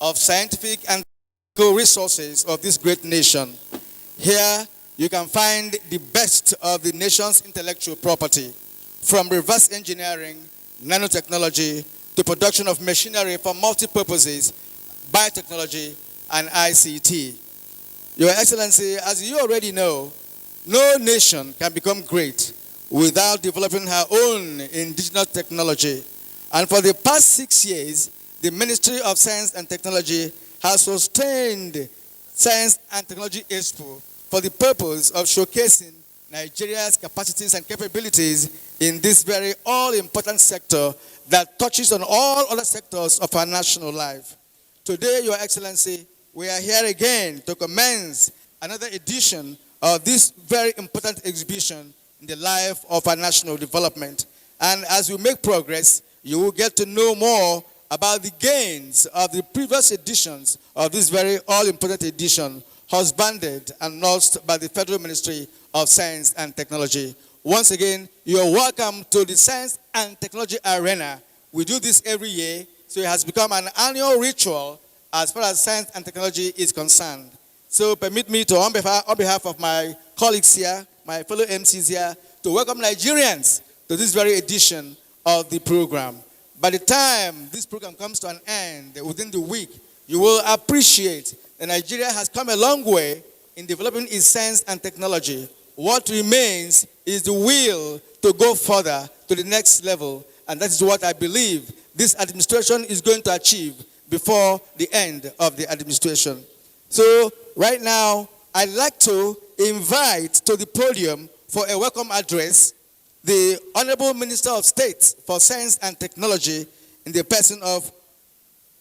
of scientific and technical resources of this great nation. Here, you can find the best of the nation's intellectual property, from reverse engineering, nanotechnology, to production of machinery for multi-purposes, biotechnology, and ICT. Your Excellency, as you already know, no nation can become great without developing her own indigenous technology. And for the past 6 years, the Ministry of Science and Technology has sustained Science and Technology Expo for the purpose of showcasing Nigeria's capacities and capabilities in this very all-important sector that touches on all other sectors of our national life. Today, Your Excellency, we are here again to commence another edition of this very important exhibition in the life of our national development. And as we make progress, you will get to know more about the gains of the previous editions of this very all-important edition, husbanded and nursed by the Federal Ministry of Science and Technology. Once again, you are welcome to the Science and Technology Arena. We do this every year, so it has become an annual ritual as far as science and technology is concerned. So permit me to, on behalf of my colleagues here, my fellow MCs here, to welcome Nigerians to this very edition of the program. By the time this program comes to an end, within the week, you will appreciate that Nigeria has come a long way in developing its science and technology. What remains is the will to go further to the next level, and that is what I believe this administration is going to achieve before the end of the administration. So right now, I'd like to invite to the podium for a welcome address the Honorable Minister of State for Science and Technology in the person of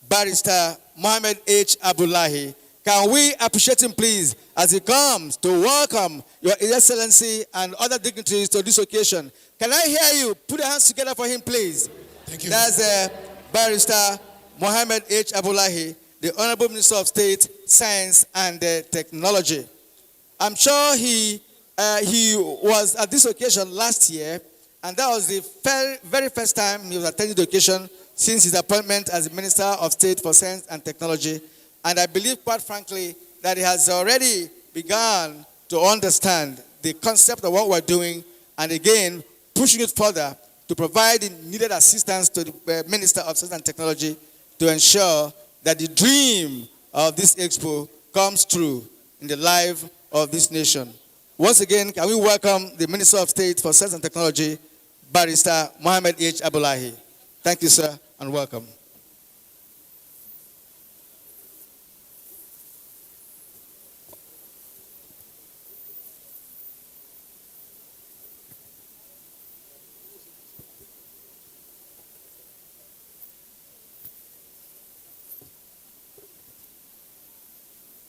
Barrister Mohammed H. Abdullahi. Can we appreciate him, please, as he comes to welcome Your Excellency and other dignitaries to this occasion? Can I hear you? Put your hands together for him, please. Thank you. That's Barrister Mohammed H. Abdullahi, the Honorable Minister of State, Science and Technology. I'm sure he was at this occasion last year, and that was the very first time he was attending the occasion since his appointment as the Minister of State for Science and Technology. And I believe, quite frankly, that he has already begun to understand the concept of what we're doing, and again, pushing it further to provide the needed assistance to the Minister of Science and Technology to ensure that the dream of this expo comes true in the life of this nation. Once again, can we welcome the Minister of State for Science and Technology, Barrister Mohammed H. Abdullahi. Thank you, sir, and welcome.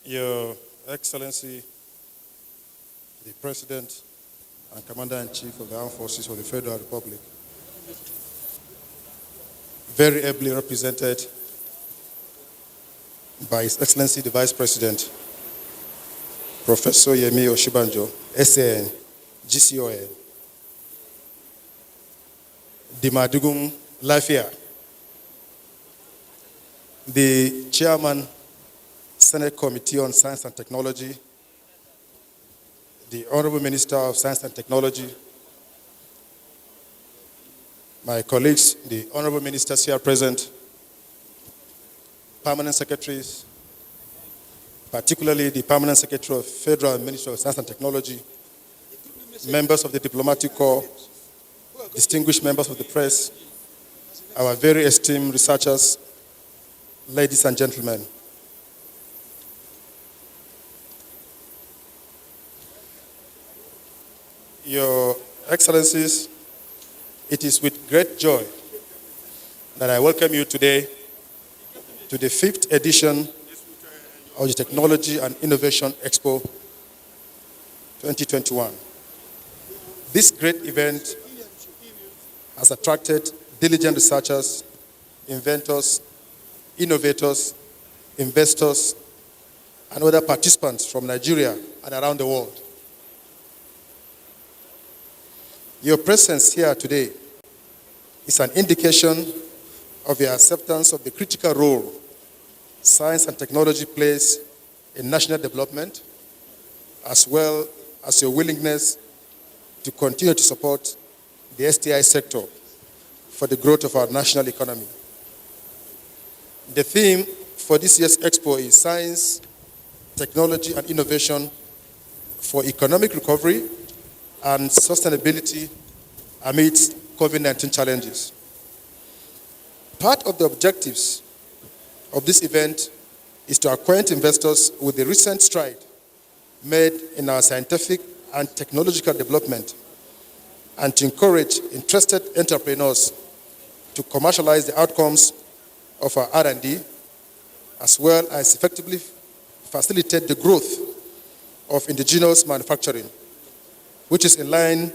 Your Excellency, the President and Commander-in-Chief of the Armed Forces of the Federal Republic, very ably represented by His Excellency the Vice President, Professor Yemi Oshibanjo, SAN, GCON, Dimadugum Lafia, the Chairman, Senate Committee on Science and Technology, the Honorable Minister of Science and Technology, my colleagues, the Honorable Ministers here present, Permanent Secretaries, particularly the Permanent Secretary of Federal Ministry of Science and Technology, members of the Diplomatic Corps, distinguished members of the press, our very esteemed researchers, ladies and gentlemen. Your Excellencies, it is with great joy that I welcome you today to the 5th edition of the Technology and Innovation Expo 2021. This great event has attracted diligent researchers, inventors, innovators, investors, and other participants from Nigeria and around the world. Your presence here today is an indication of your acceptance of the critical role science and technology plays in national development, as well as your willingness to continue to support the STI sector for the growth of our national economy. The theme for this year's Expo is Science, Technology and Innovation for Economic Recovery and Sustainability amidst COVID-19 challenges. Part of the objectives of this event is to acquaint investors with the recent stride made in our scientific and technological development and to encourage interested entrepreneurs to commercialize the outcomes of our R&D, as well as effectively facilitate the growth of indigenous manufacturing, which is in line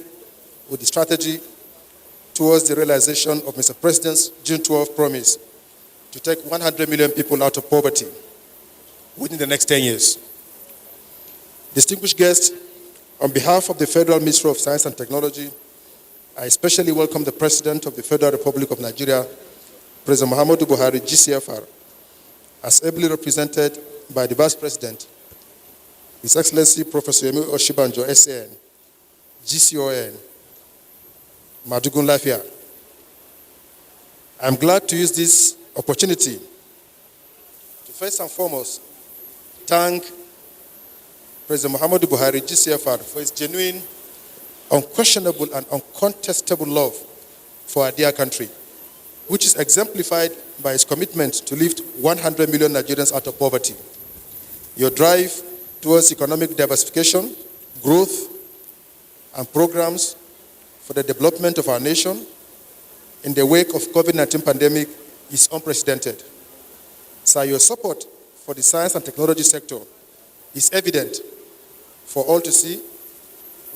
with the strategy towards the realization of Mr. President's June 12 promise to take 100 million people out of poverty within the next 10 years. Distinguished guests, on behalf of the Federal Ministry of Science and Technology, I especially welcome the President of the Federal Republic of Nigeria, President Muhammadu Buhari, GCFR, as ably represented by the Vice President, His Excellency Professor Yemi Oshibanjo, SAN, GCON, Madugun Lafia. I'm glad to use this opportunity to first and foremost thank President Muhammadu Buhari, GCFR, for his genuine, unquestionable and uncontestable love for our dear country, which is exemplified by his commitment to lift 100 million Nigerians out of poverty. Your drive towards economic diversification, growth, and programs for the development of our nation in the wake of COVID-19 pandemic is unprecedented. So your support for the science and technology sector is evident for all to see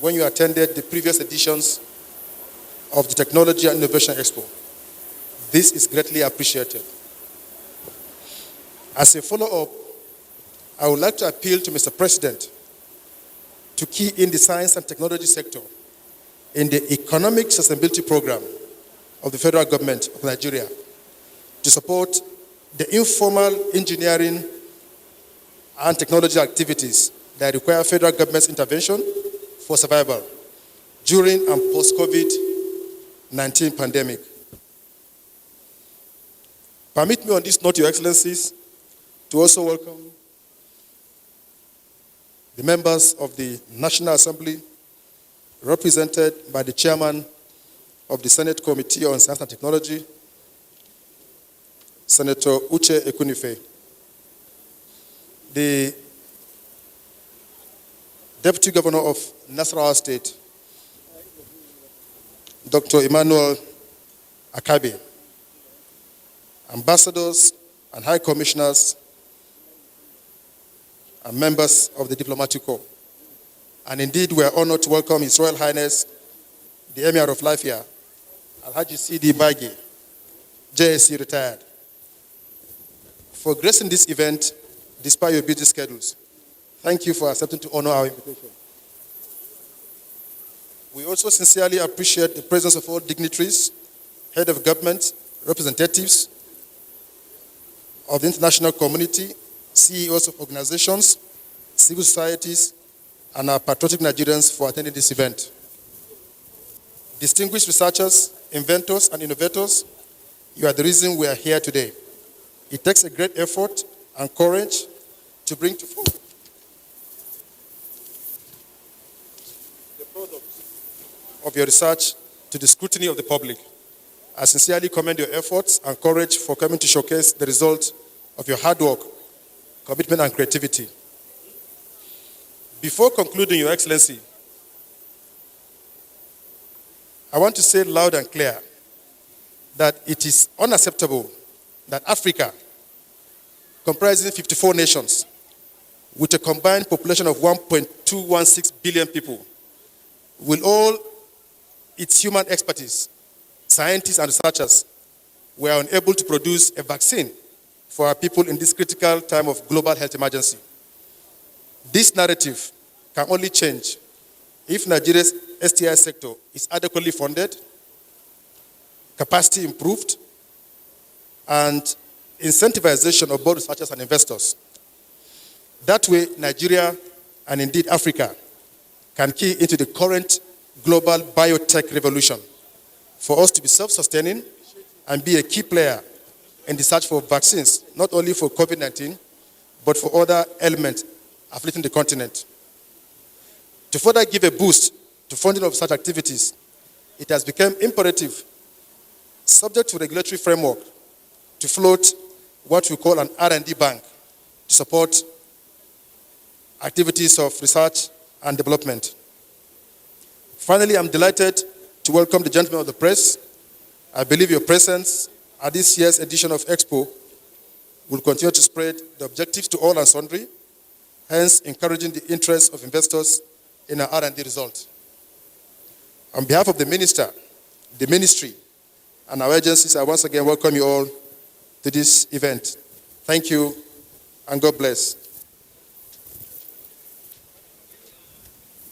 when you attended the previous editions of the Technology and Innovation Expo. This is greatly appreciated. As a follow-up, I would like to appeal to Mr. President to key in the science and technology sector in the Economic Sustainability Program of the federal government of Nigeria to support the informal engineering and technology activities that require federal government's intervention for survival during and post-COVID-19 pandemic. Permit me on this note, Your Excellencies, to also welcome the members of the National Assembly, represented by the Chairman of the Senate Committee on Science and Technology, Senator Uche Ekunife, the Deputy Governor of Nasarawa State, Dr. Emmanuel Akabe, ambassadors and high commissioners and members of the diplomatic corps. And indeed, we are honored to welcome His Royal Highness, the Emir of Lafia, Alhaji Sidi Bagi, JSC retired, for gracing this event despite your busy schedules. Thank you for accepting to honor our invitation. We also sincerely appreciate the presence of all dignitaries, head of government, representatives of the international community, CEOs of organizations, civil societies, and our patriotic Nigerians for attending this event. Distinguished researchers, inventors, and innovators, you are the reason we are here today. It takes a great effort and courage to bring to fore the product of your research to the scrutiny of the public. I sincerely commend your efforts and courage for coming to showcase the result of your hard work, commitment, and creativity. Before concluding, Your Excellency, I want to say loud and clear that it is unacceptable that Africa, comprising 54 nations, with a combined population of 1.216 billion people, with all its human expertise, scientists and researchers, were unable to produce a vaccine for our people in this critical time of global health emergency. This narrative can only change if Nigeria's STI sector is adequately funded, capacity improved, and incentivization of both researchers and investors. That way, Nigeria, and indeed Africa, can key into the current global biotech revolution for us to be self-sustaining and be a key player in the search for vaccines, not only for COVID-19, but for other elements afflicting the continent. To further give a boost to funding of such activities, it has become imperative, subject to regulatory framework, to float what we call an R&D bank to support activities of research and development. Finally, I'm delighted to welcome the gentlemen of the press. I believe your presence at this year's edition of Expo will continue to spread the objectives to all and sundry, hence encouraging the interest of investors in our R&D results. On behalf of the Minister, the Ministry, and our agencies, I once again welcome you all to this event. Thank you, and God bless.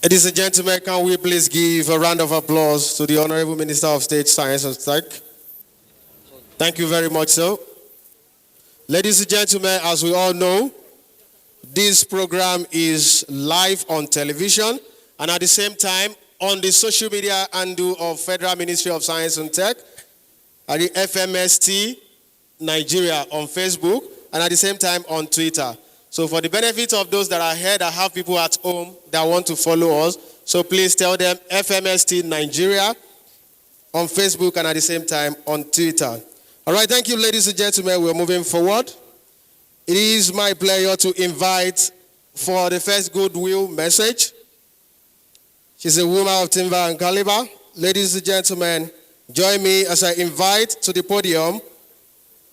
Ladies and gentlemen, can we please give a round of applause to the Honorable Minister of State, Science and Tech? Thank you very much, sir. Ladies and gentlemen, as we all know, this program is live on television and at the same time on the social media handle of Federal Ministry of Science and Tech, at the FMST Nigeria on Facebook, and at the same time on Twitter. So for the benefit of those that are here that have people at home that want to follow us, so please tell them FMST Nigeria on Facebook and at the same time on Twitter. All right, thank you, ladies and gentlemen. We're moving forward. It is my pleasure to invite for the first goodwill message. She's a woman of timber and caliber. Ladies and gentlemen, join me as I invite to the podium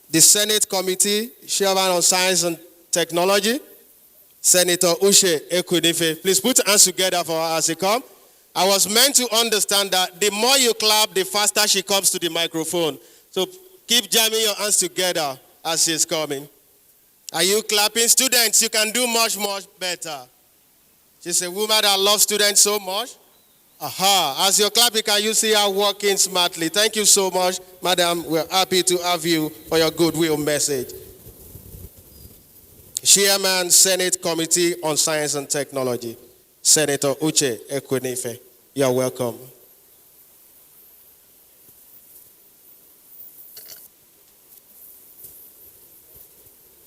the Senate Committee Chairman on Science and Technology, Senator Uche Ekwunife. Please put hands together for her as she comes. I was meant to understand that the more you clap, the faster she comes to the microphone. So keep jamming your hands together as she's coming. Are you clapping? Students, you can do much, much better. She's a woman that loves students so much. Aha, as you're clapping, can you see her working smartly? Thank you so much, madam. We're happy to have you for your goodwill message. Chairman, Senate Committee on Science and Technology, Senator Uche Ekwunife. You're welcome.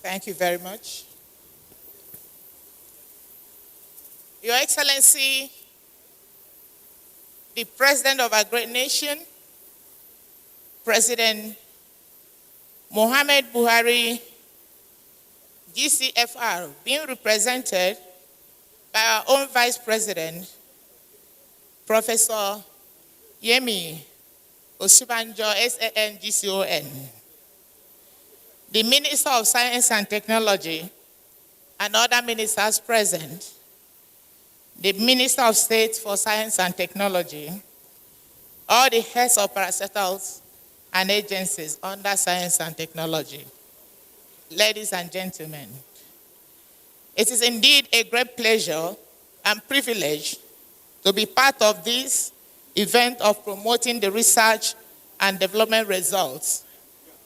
Thank you very much. Your Excellency, the President of our great nation, President Muhammad Buhari, GCFR, being represented by our own Vice President, Professor Yemi Osibanjo, SAN GCON, the Minister of Science and Technology, and other ministers present, the Minister of State for Science and Technology, all the heads of parastatals and agencies under Science and Technology. Ladies and gentlemen, it is indeed a great pleasure and privilege to be part of this event of promoting the research and development results,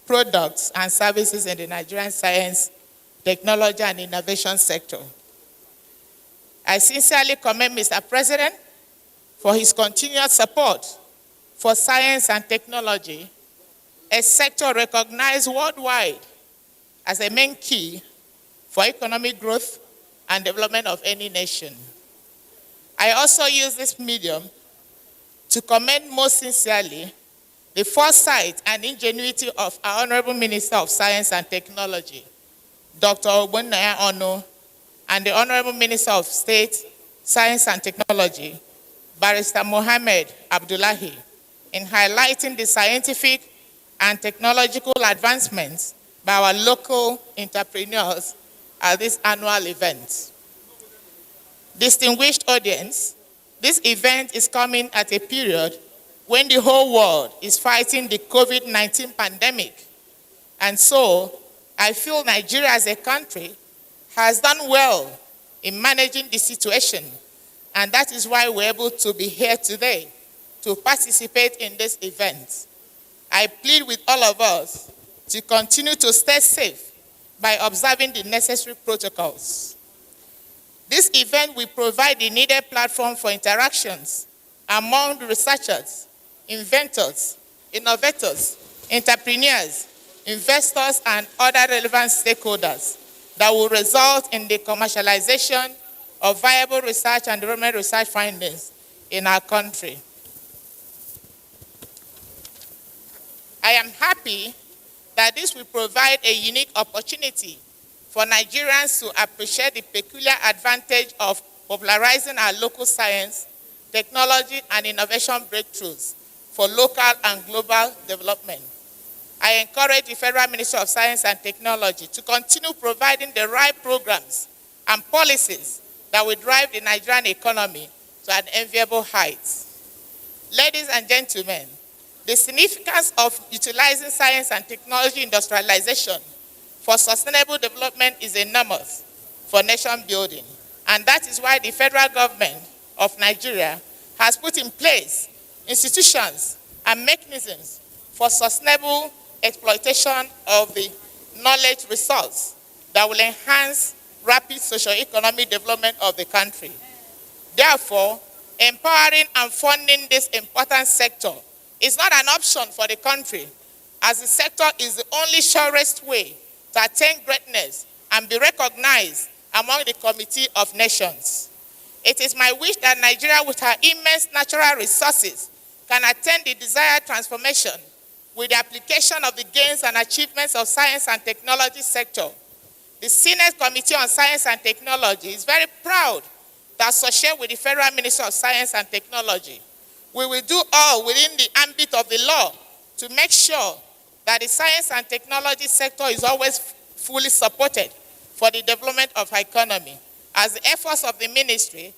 products, and services in the Nigerian science, technology, and innovation sector. I sincerely commend Mr. President for his continued support for science and technology, a sector recognized worldwide as a main key for economic growth and development of any nation. I also use this medium to commend most sincerely the foresight and ingenuity of our Honorable Minister of Science and Technology, Dr. Ogbonnaya Onu, and the Honorable Minister of State, Science and Technology, Barrister Mohammed Abdullahi, in highlighting the scientific and technological advancements by our local entrepreneurs at this annual event. Distinguished audience, this event is coming at a period when the whole world is fighting the COVID-19 pandemic. And so, I feel Nigeria as a country has done well in managing the situation. And that is why we're able to be here today to participate in this event. I plead with all of us to continue to stay safe by observing the necessary protocols. This event will provide the needed platform for interactions among the researchers, inventors, innovators, entrepreneurs, investors, and other relevant stakeholders that will result in the commercialization of viable research and development research findings in our country. I am happy that this will provide a unique opportunity for Nigerians to appreciate the peculiar advantage of popularizing our local science, technology, and innovation breakthroughs for local and global development. I encourage the Federal Ministry of Science and Technology to continue providing the right programs and policies that will drive the Nigerian economy to an enviable height. Ladies and gentlemen, the significance of utilizing science and technology industrialization for sustainable development is enormous for nation building, and that is why the federal government of Nigeria has put in place institutions and mechanisms for sustainable exploitation of the knowledge resource that will enhance rapid socio-economic development of the country. Therefore, empowering and funding this important sector is not an option for the country, as the sector is the only surest way to attain greatness and be recognized among the Committee of Nations. It is my wish that Nigeria, with her immense natural resources, can attain the desired transformation with the application of the gains and achievements of science and technology sector. The Senate Committee on Science and Technology is very proud to associate with the Federal Ministry of Science and Technology. We will do all within the ambit of the law to make sure that the science and technology sector is always fully supported for the development of our economy, as the efforts of the ministry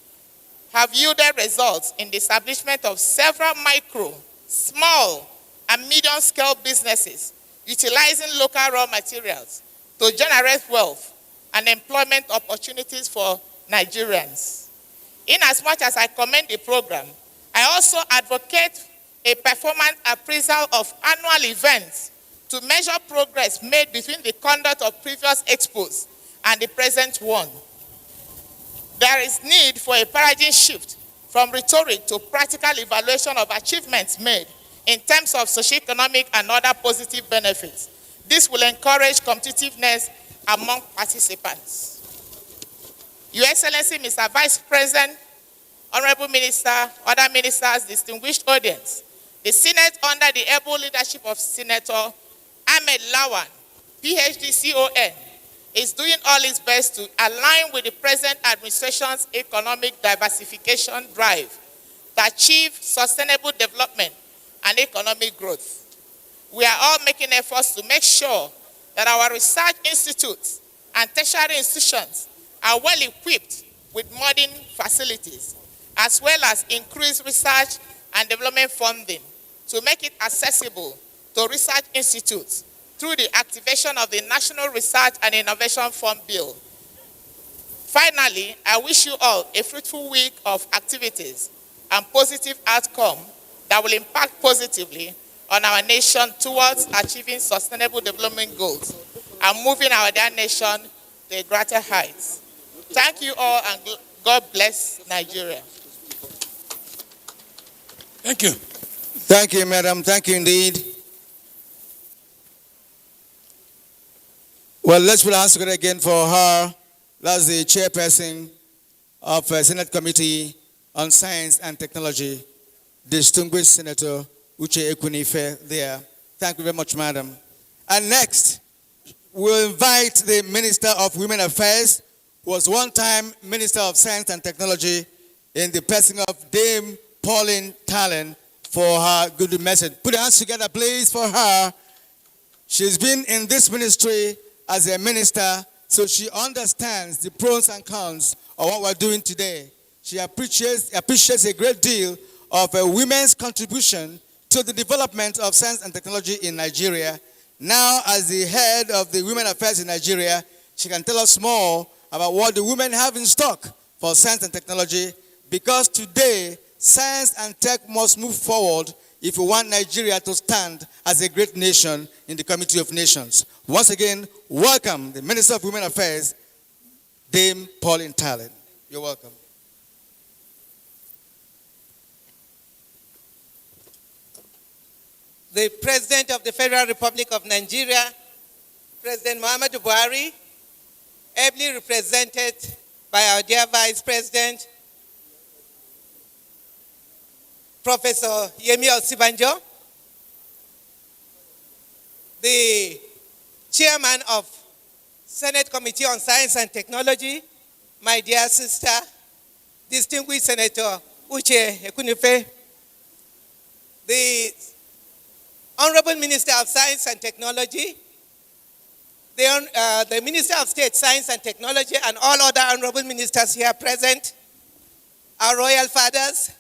have yielded results in the establishment of several micro, small, and medium-scale businesses utilizing local raw materials to generate wealth and employment opportunities for Nigerians. Inasmuch as I commend the program, I also advocate a performance appraisal of annual events to measure progress made between the conduct of previous expos and the present one. There is need for a paradigm shift from rhetoric to practical evaluation of achievements made in terms of socioeconomic and other positive benefits. This will encourage competitiveness among participants. Your Excellency, Mr. Vice President, Honorable Minister, other ministers, distinguished audience, the Senate, under the able leadership of Senator Ahmed Lawan, PhD, CON, is doing all its best to align with the present administration's economic diversification drive to achieve sustainable development and economic growth. We are all making efforts to make sure that our research institutes and tertiary institutions are well equipped with modern facilities, as well as increased research and development funding to make it accessible to research institutes through the activation of the National Research and Innovation Fund Bill. Finally, I wish you all a fruitful week of activities and positive outcome that will impact positively on our nation towards achieving sustainable development goals and moving our dear nation to a greater heights. Thank you all, and God bless Nigeria. Thank you. Thank you, madam. Thank you indeed. Well, let's put our hands together again for her. That's the chairperson of Senate Committee on Science and Technology, distinguished Senator Uche Ekwunife there. Thank you very much, madam. And next, we'll invite the Minister of Women Affairs, who was one time Minister of Science and Technology, in the person of Dame Pauline Talen, for her good message. Put your hands together, please, for her. She's been in this ministry as a minister, so she understands the pros and cons of what we're doing today. She appreciates a great deal of women's contribution to the development of science and technology in Nigeria. Now, as the head of the Women Affairs in Nigeria, she can tell us more about what the women have in stock for science and technology, because today, science and tech must move forward if you want Nigeria to stand as a great nation in the Committee of Nations. Once again, welcome the Minister of Women Affairs, Dame Pauline Talent. You're welcome. The President of the Federal Republic of Nigeria, President Muhammadu Buhari, ably represented by our dear Vice President, Professor Yemi Osibanjo, the Chairman of Senate Committee on Science and Technology, my dear sister, distinguished Senator Uche Ekunife, the Honorable Minister of Science and Technology, the Minister of State, Science and Technology, and all other honorable ministers here present, our royal fathers,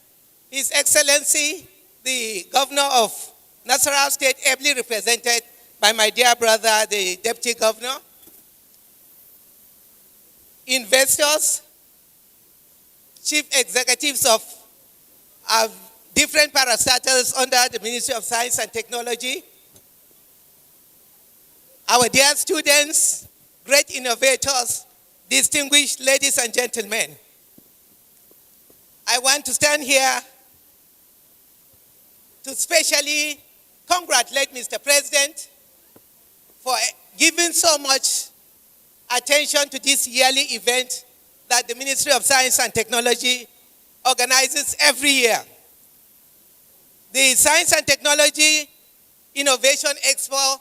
His Excellency, the Governor of Nasarawa State, ably represented by my dear brother, the Deputy Governor, investors, chief executives of different parastatals under the Ministry of Science and Technology, our dear students, great innovators, distinguished ladies and gentlemen. I want to stand here to specially congratulate Mr. President for giving so much attention to this yearly event that the Ministry of Science and Technology organizes every year. The Science and Technology Innovation Expo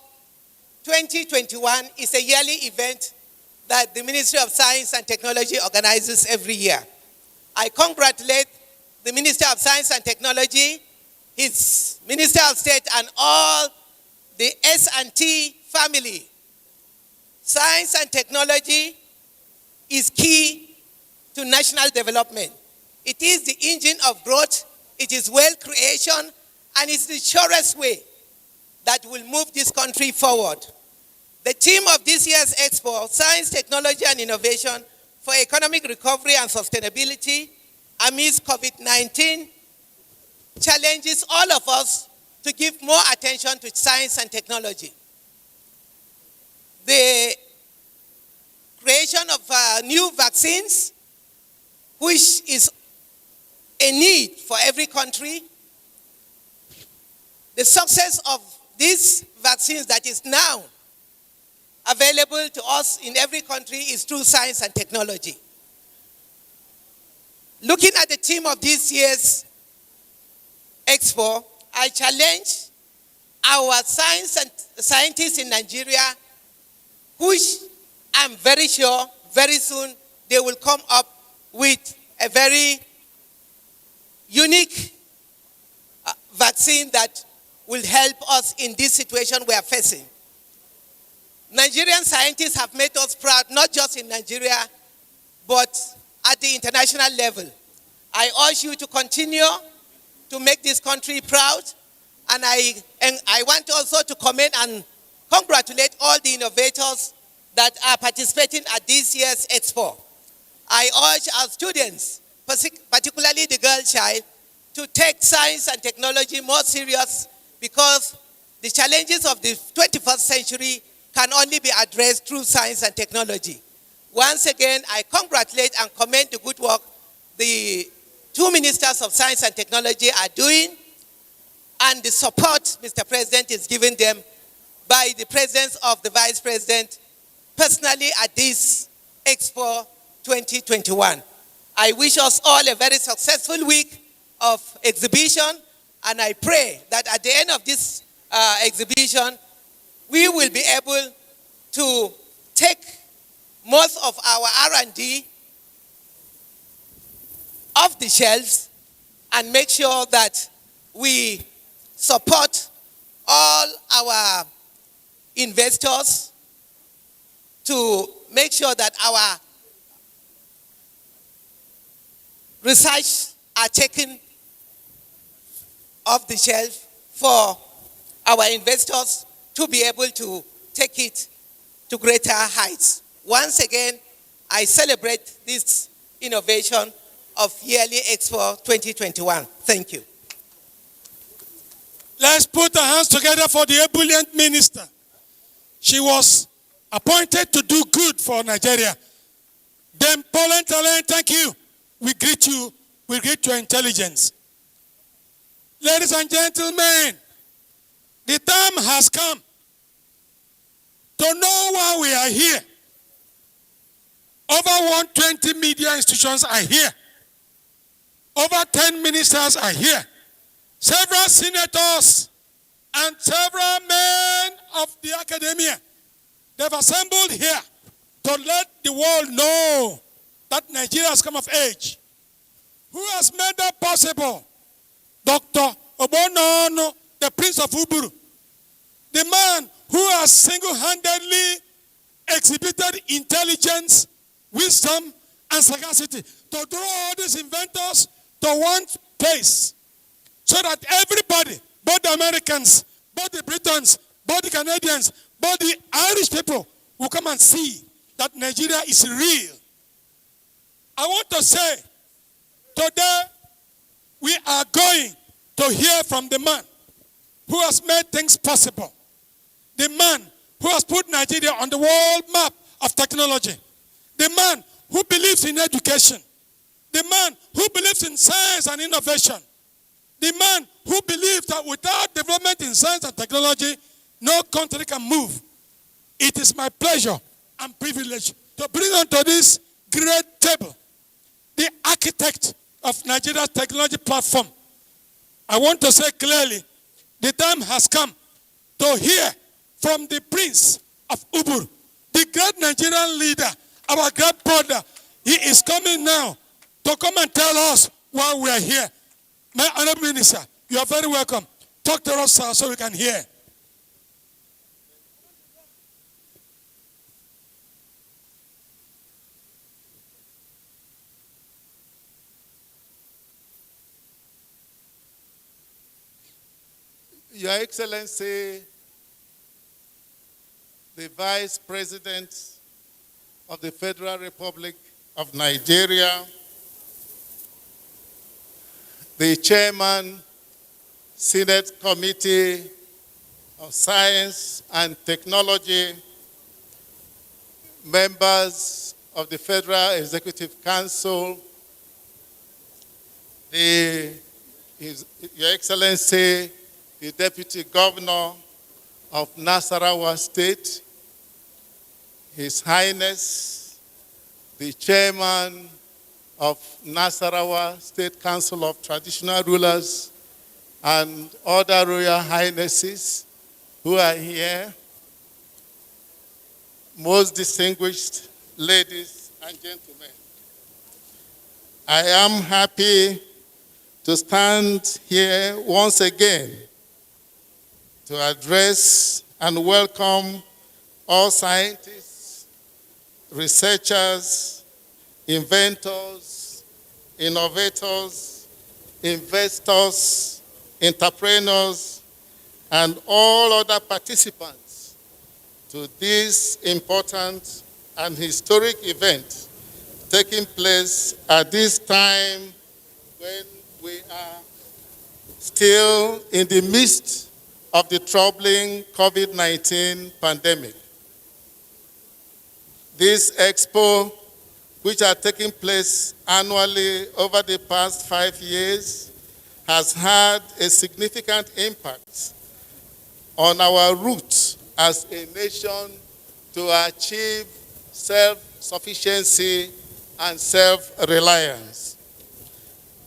2021 is a yearly event that the Ministry of Science and Technology organizes every year. I congratulate the Minister of Science and Technology, his Minister of State, and all the S&T family. Science and technology is key to national development. It is the engine of growth, it is wealth creation, and it's the surest way that will move this country forward. The theme of this year's Expo, Science, Technology, and Innovation for Economic Recovery and Sustainability amidst COVID-19, challenges all of us to give more attention to science and technology. The creation of new vaccines, which is a need for every country. The success of these vaccines that is now available to us in every country is through science and technology. Looking at the theme of this year's Expo, I challenge our scientists in Nigeria, which I'm very sure very soon they will come up with a very unique vaccine that will help us in this situation we are facing. Nigerian scientists have made us proud, not just in Nigeria, but at the international level. I urge you to continue to make this country proud, and I want also to commend and congratulate all the innovators that are participating at this year's Expo. I urge our students, particularly the girl child, to take science and technology more serious, because the challenges of the 21st century can only be addressed through science and technology. Once again, I congratulate and commend the good work the two ministers of science and technology are doing, and the support Mr. President is giving them by the presence of the Vice President personally at this Expo 2021. I wish us all a very successful week of exhibition, and I pray that at the end of this exhibition, we will be able to take most of our R&D off the shelves and make sure that we support all our investors to make sure that our research are taken off the shelf for our investors to be able to take it to greater heights. Once again, I celebrate this innovation of Yearly Expo 2021. Thank you. Let's put our hands together for the ebullient minister. She was appointed to do good for Nigeria. Then Poland Talent, thank you. We greet you. We greet your intelligence. Ladies and gentlemen, the time has come to know why we are here. Over 120 media institutions are here. Over 10 ministers are here. Several senators and several men of the academia, they've assembled here to let the world know that Nigeria has come of age. Who has made that possible? Dr. Obonono, the Prince of Uburu, the man who has single-handedly exhibited intelligence, wisdom, and sagacity to draw all these inventors to one place so that everybody, both the Americans, both the Britons, both the Canadians, both the Irish people will come and see that Nigeria is real. I want to say, today we are going to hear from the man who has made things possible. The man who has put Nigeria on the world map of technology. The man who believes in education. The man who believes in science and innovation. The man who believes that without development in science and technology, no country can move. It is my pleasure and privilege to bring onto this great table the architect of Nigeria's technology platform. I want to say clearly, the time has come to hear from the Prince of Ubur, the great Nigerian leader, our great brother. He is coming now to come and tell us why we are here. My honorable minister, you are very welcome. Talk to us, sir, so we can hear. Your Excellency, the Vice President of the Federal Republic of Nigeria, the Chairman, Senate Committee of Science and Technology, members of the Federal Executive Council, Your Excellency, the Deputy Governor of Nasarawa State, His Highness, the Chairman of Nasarawa State Council of Traditional Rulers, and other Royal Highnesses who are here, most distinguished ladies and gentlemen. I am happy to stand here once again to address and welcome all scientists, researchers, inventors, innovators, investors, entrepreneurs, and all other participants to this important and historic event taking place at this time when we are still in the midst of the troubling COVID-19 pandemic. This Expo, which are taking place annually over the past 5 years, has had a significant impact on our route as a nation to achieve self-sufficiency and self-reliance.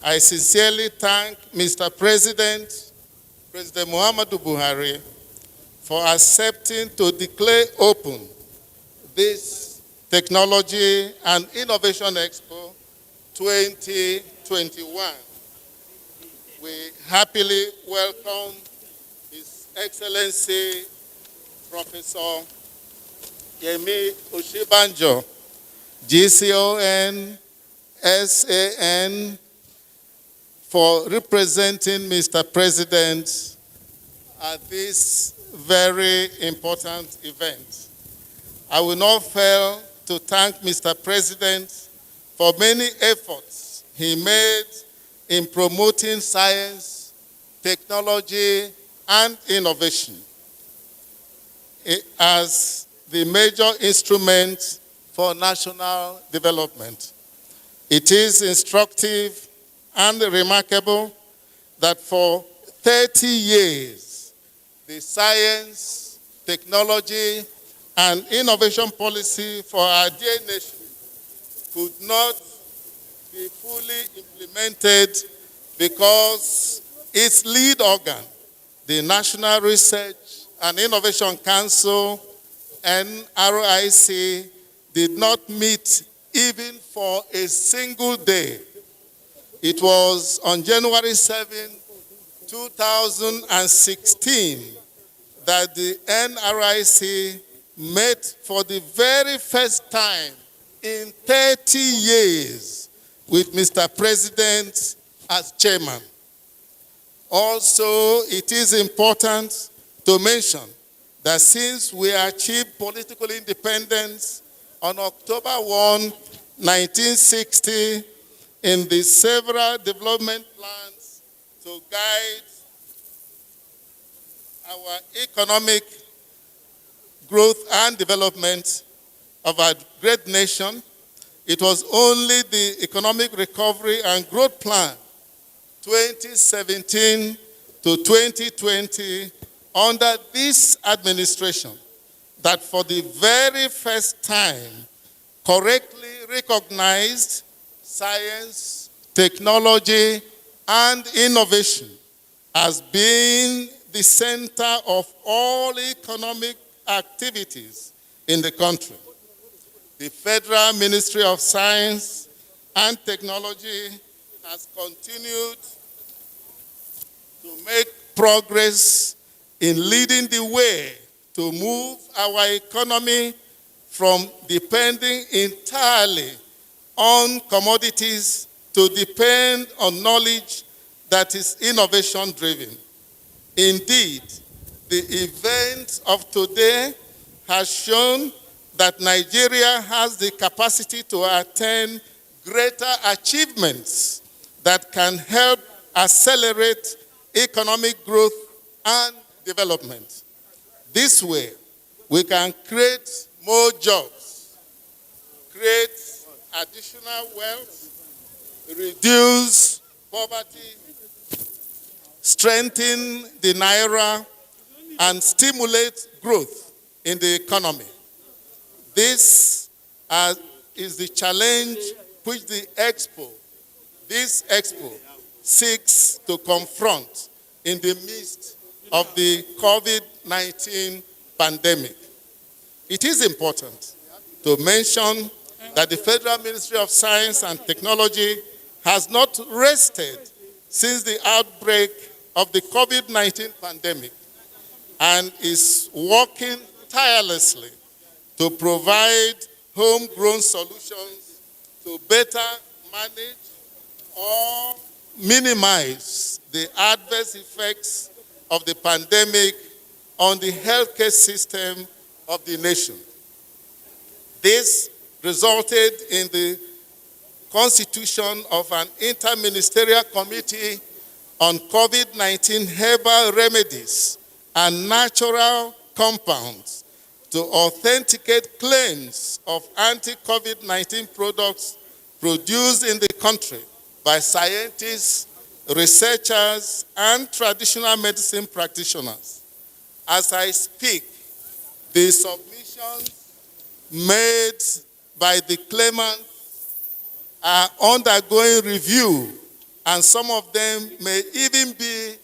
I sincerely thank Mr. President Muhammadu Buhari, for accepting to declare open this Technology and Innovation Expo 2021. We happily welcome His Excellency Professor Yemi Oshibanjo, GCON, SAN, for representing Mr. President at this very important event. I will not fail to thank Mr. President for many efforts he made in promoting science, technology, and innovation as the major instrument for national development. It is instructive and remarkable that for 30 years, the science, technology, and innovation policy for our dear nation could not be fully implemented because its lead organ, the National Research and Innovation Council, NRIC, did not meet even for a single day. It was on January 7, 2016, that the NRIC met for the very first time in 30 years with Mr. President as chairman. Also, it is important to mention that since we achieved political independence on October 1, 1960, in the several development plans to guide our economic growth and development of our great nation, it was only the Economic Recovery and Growth Plan 2017 to 2020 under this administration that for the very first time correctly recognized science, technology, and innovation as being the center of all economic activities in the country. The Federal Ministry of Science and Technology has continued to make progress in leading the way to move our economy from depending entirely on commodities to depend on knowledge that is innovation-driven. Indeed, the event of today has shown that Nigeria has the capacity to attain greater achievements that can help accelerate economic growth and development. This way, we can create more jobs, create additional wealth, reduce poverty, strengthen the naira, and stimulate growth in the economy. This is the challenge which this Expo seeks to confront in the midst of the COVID-19 pandemic. It is important to mention that the Federal Ministry of Science and Technology has not rested since the outbreak of the COVID-19 pandemic and is working tirelessly to provide homegrown solutions to better manage or minimize the adverse effects of the pandemic on the healthcare system of the nation. This resulted in the constitution of an interministerial committee on COVID-19 herbal remedies and natural compounds to authenticate claims of anti-COVID-19 products produced in the country by scientists, researchers, and traditional medicine practitioners. As I speak, the submissions made by the claimant are undergoing review, and some of them may even be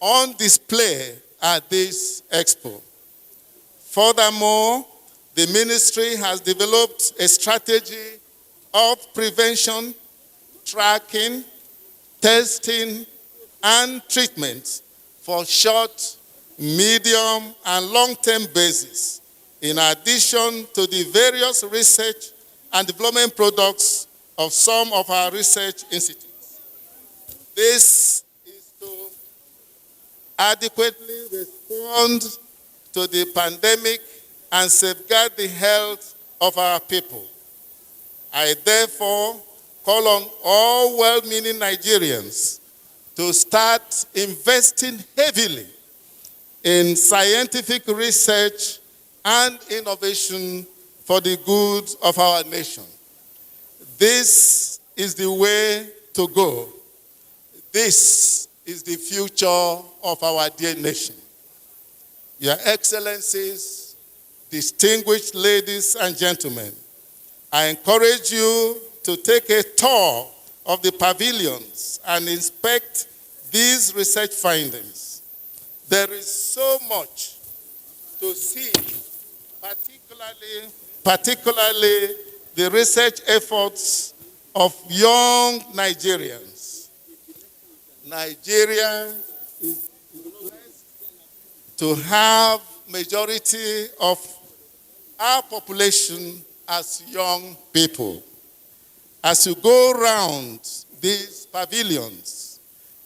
on display at this Expo. Furthermore, the ministry has developed a strategy of prevention, tracking, testing, and treatment for short, medium, and long-term basis, in addition to the various research and development products of some of our research institutes. This is to adequately respond to the pandemic and safeguard the health of our people. I therefore call on all well-meaning Nigerians to start investing heavily in scientific research and innovation for the good of our nation. This is the way to go. This is the future of our dear nation. Your Excellencies, distinguished ladies and gentlemen, I encourage you to take a tour of the pavilions and inspect these research findings. There is so much to see, particularly the research efforts of young Nigerians. Nigeria is blessed to have majority of our population as young people. As you go around these pavilions,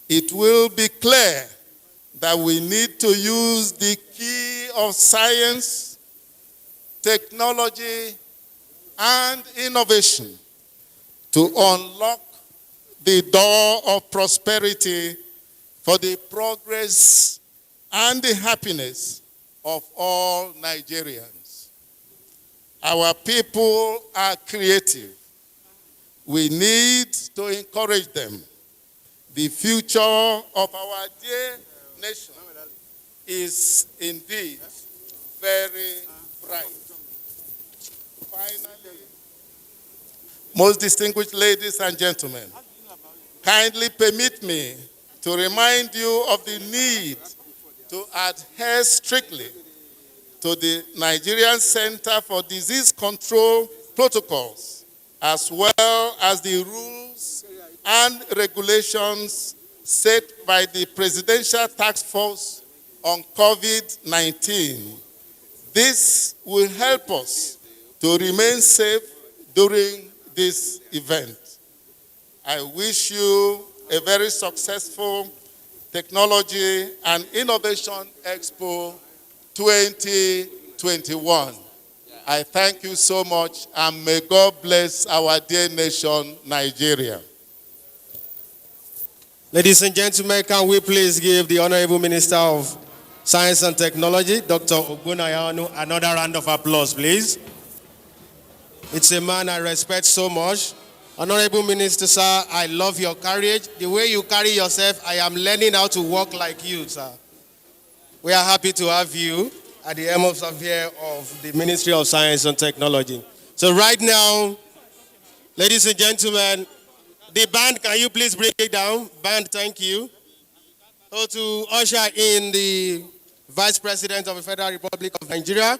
it will be clear that we need to use the key of science, technology, and innovation to unlock the door of prosperity for the progress and the happiness of all Nigerians. Our people are creative. We need to encourage them. The future of our dear nation is indeed very bright. Finally, most distinguished ladies and gentlemen, kindly permit me to remind you of the need to adhere strictly to the Nigerian Center for Disease Control protocols, as well as the rules and regulations set by the Presidential Task Force on COVID-19. This will help us to remain safe during this event. I wish you a very successful Technology and Innovation Expo 2021. I thank you so much, and may God bless our dear nation, Nigeria. Ladies and gentlemen, can we please give the Honorable Minister of Science and Technology, Dr. Ogunayanu, another round of applause, please. It's a man I respect so much. Honorable Minister, sir, I love your courage. The way you carry yourself, I am learning how to walk like you, sir. We are happy to have you at the helm of the Ministry of Science and Technology. So right now, ladies and gentlemen, the band, can you please bring it down? Band, thank you. So to usher in the Vice President of the Federal Republic of Nigeria,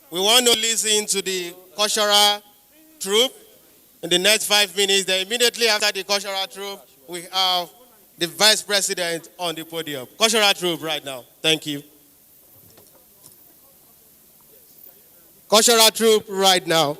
we want to listen to the cultural troupe in the next 5 minutes. Then immediately after the cultural troupe, we have the Vice President on the podium. Cultural troupe right now. Thank you. Cultural troupe right now.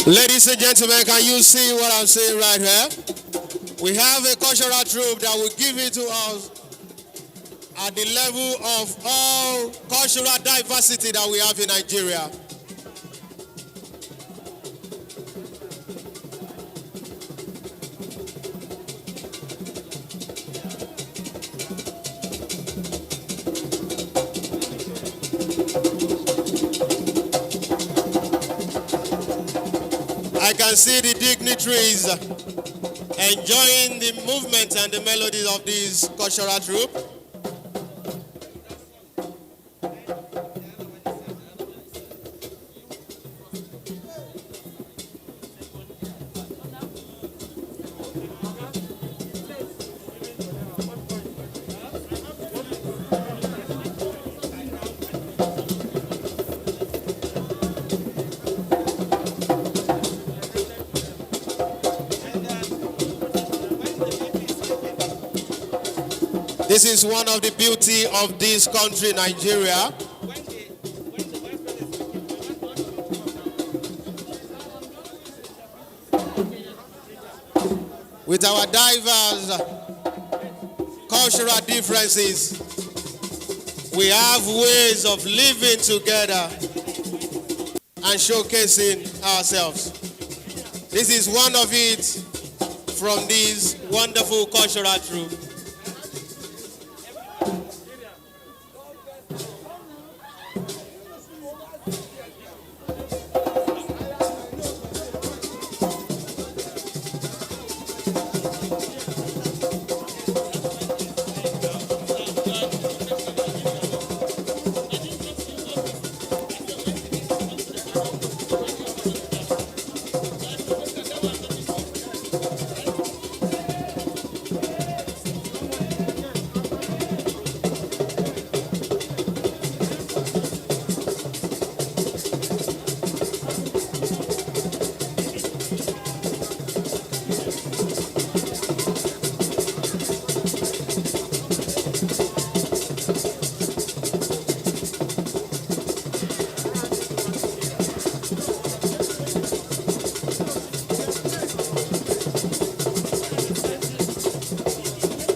Ladies and gentlemen, can you see what I'm saying right here? We have a cultural troupe that will give it to us at the level of all cultural diversity that we have in Nigeria. I can see the dignitaries enjoying the movement and the melodies of this cultural troupe. This is one of the beauty of this country, Nigeria. With our diverse cultural differences, we have ways of living together and showcasing ourselves. This is one of it from this wonderful cultural troupe.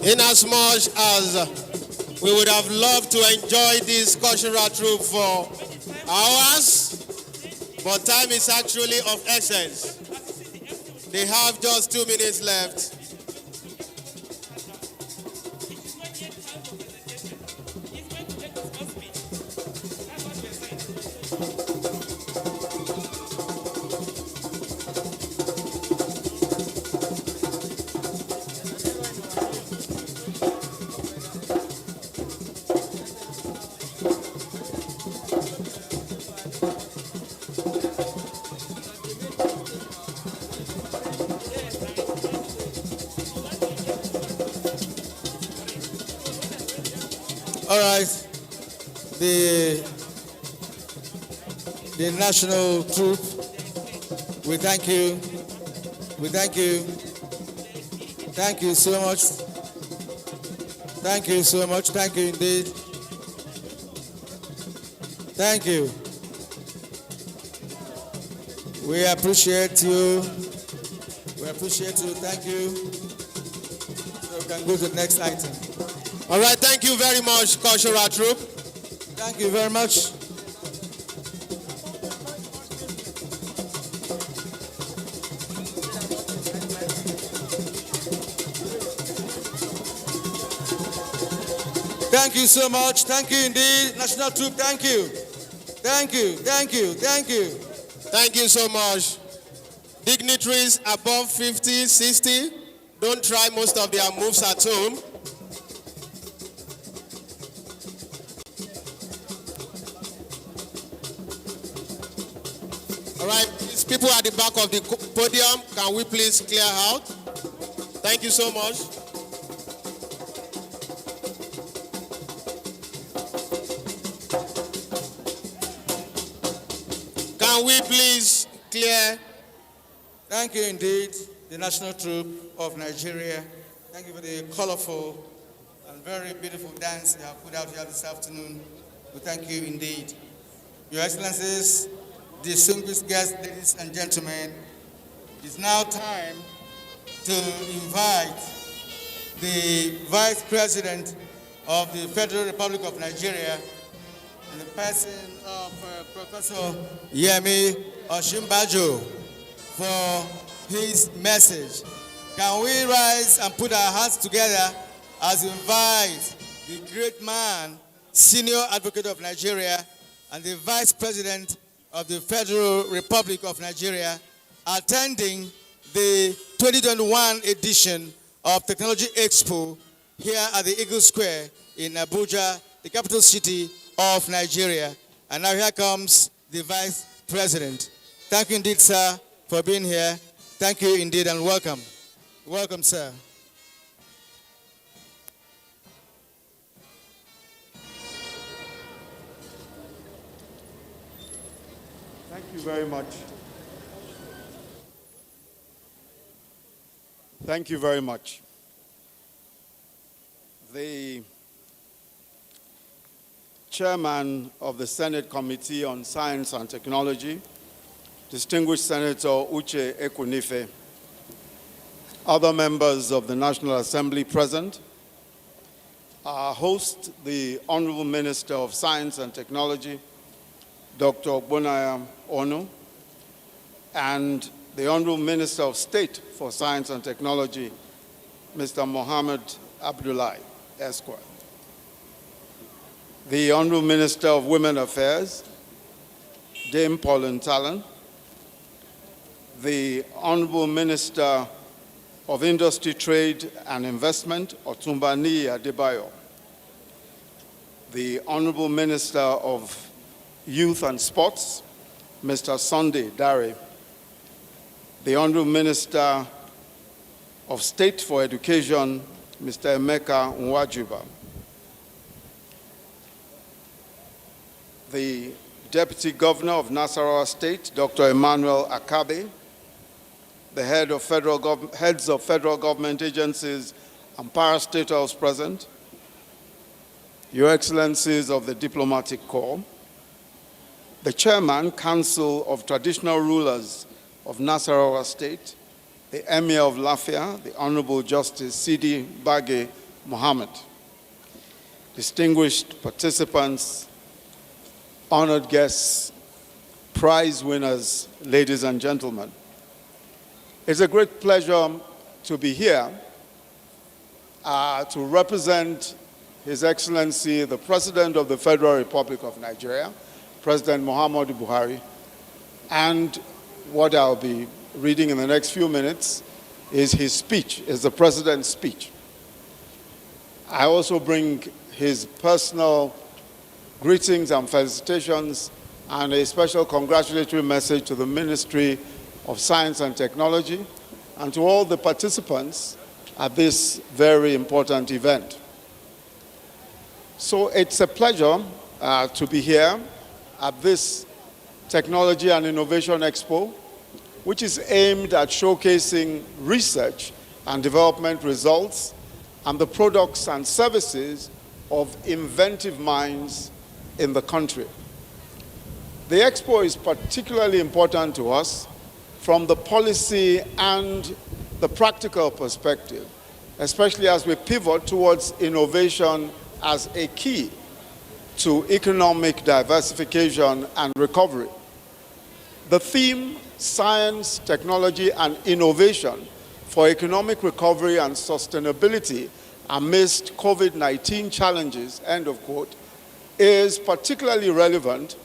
Inasmuch as we would have loved to enjoy this cultural troupe for hours, but time is actually of essence. They have just 2 minutes left. All right, the national troop, we thank you. We thank you. Thank you so much. Thank you so much. Thank you indeed. Thank you. We appreciate you. We appreciate you. Thank you. So we can go to the next item. All right, thank you very much, cultural troupe. Thank you very much. Thank you so much. Thank you indeed. National Troop, thank you. Thank you, thank you, thank you. Thank you so much. Dignitaries above 50, 60, don't try most of their moves at home. All right, these people at the back of the podium, can we please clear out? Thank you so much. Can we please clear? Thank you indeed, the National Troop of Nigeria. Thank you for the colorful and very beautiful dance you have put out here this afternoon. We thank you indeed. Your Excellencies, distinguished guests, ladies and gentlemen, it's now time to invite the Vice President of the Federal Republic of Nigeria in the person of Professor Yemi Osinbajo for his message. Can we rise and put our hands together as we invite the great man, Senior Advocate of Nigeria, and the Vice President of the Federal Republic of Nigeria, attending the 2021 edition of Technology Expo here at the Eagle Square in Abuja, the capital city of Nigeria. And now here comes the Vice President. Thank you indeed, sir, for being here. Thank you indeed and welcome. Welcome, sir. Thank you very much. Thank you very much. The chairman of the Senate Committee on Science and Technology, distinguished Senator Uche Ekwunife, other members of the National Assembly present, our host, the Honorable Minister of Science and Technology, Dr. Ogbonaya Onu, and the Honorable Minister of State for Science and Technology, Mr. Mohammed Abdullahi, Esquire. The Honorable Minister of Women Affairs, Dame Pauline Talon, the Honorable Minister of Industry, Trade and Investment, Otumbani Adebayo, the Honorable Minister of Youth and Sports, Mr. Sunday Dare, the Honorable Minister of State for Education, Mr. Emeka Nwajuba, the Deputy Governor of Nasarawa State, Dr. Emmanuel Akabe, the heads of federal government agencies and parastatals present, Your Excellencies of the Diplomatic Corps, the Chairman, Council of Traditional Rulers of Nasarawa State, the Emir of Lafia, the Honorable Justice Sidi Bage Mohammed, distinguished participants, honored guests, prize winners, ladies and gentlemen. It's a great pleasure to be here to represent His Excellency, the President of the Federal Republic of Nigeria, President Muhammadu Buhari, and what I'll be reading in the next few minutes is his speech, is the President's speech. I also bring his personal greetings and felicitations and a special congratulatory message to the Ministry of Science and Technology and to all the participants at this very important event. So it's a pleasure to be here at this Technology and Innovation Expo, which is aimed at showcasing research and development results and the products and services of inventive minds in the country. The Expo is particularly important to us from the policy and the practical perspective, especially as we pivot towards innovation as a key to economic diversification and recovery. The theme, Science, Technology, and Innovation for Economic Recovery and Sustainability amidst COVID-19 challenges, end of quote, is particularly relevant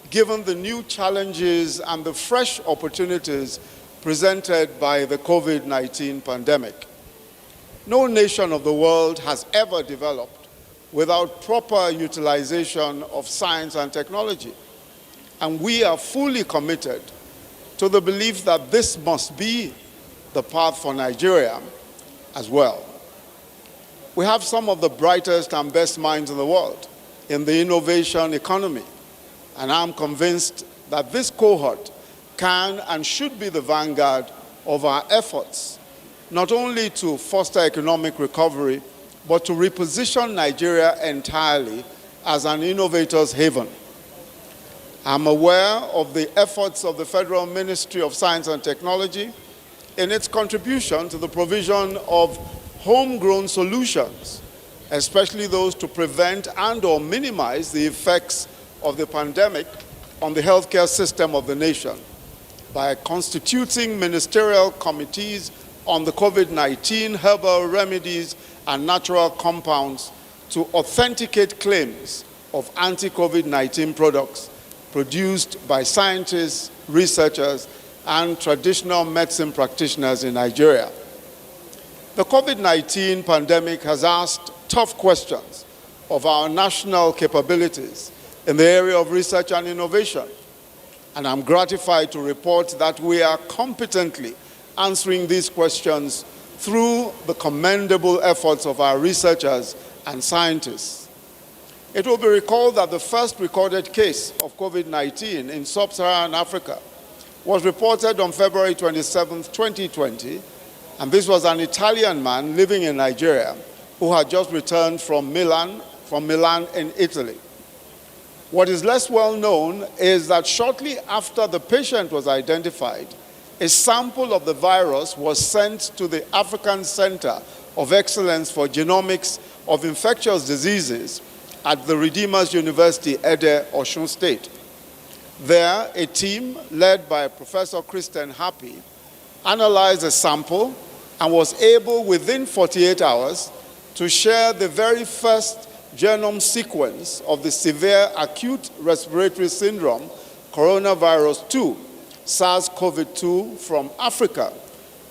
given the new challenges and the fresh opportunities presented by the COVID-19 pandemic. No nation of the world has ever developed without proper utilization of science and technology. And we are fully committed to the belief that this must be the path for Nigeria as well. We have some of the brightest and best minds in the world in the innovation economy. And I'm convinced that this cohort can and should be the vanguard of our efforts, not only to foster economic recovery, but to reposition Nigeria entirely as an innovator's haven. I'm aware of the efforts of the Federal Ministry of Science and Technology in its contribution to the provision of homegrown solutions, especially those to prevent and/or minimize the effects of the pandemic on the healthcare system of the nation by constituting ministerial committees on the COVID-19 herbal remedies and natural compounds to authenticate claims of anti-COVID-19 products produced by scientists, researchers, and traditional medicine practitioners in Nigeria. The COVID-19 pandemic has asked tough questions of our national capabilities in the area of research and innovation. And I'm gratified to report that we are competently answering these questions through the commendable efforts of our researchers and scientists. It will be recalled that the first recorded case of COVID-19 in sub-Saharan Africa was reported on February 27, 2020, and this was an Italian man living in Nigeria who had just returned from Milan in Italy. What is less well known is that shortly after the patient was identified, a sample of the virus was sent to the African Center of Excellence for Genomics of Infectious Diseases at the Redeemers University, Ede, Osun State. There, a team led by Professor Kristen Happy analyzed the sample and was able, within 48 hours, to share the very first genome sequence of the severe acute respiratory syndrome, coronavirus 2, SARS-CoV-2 from Africa,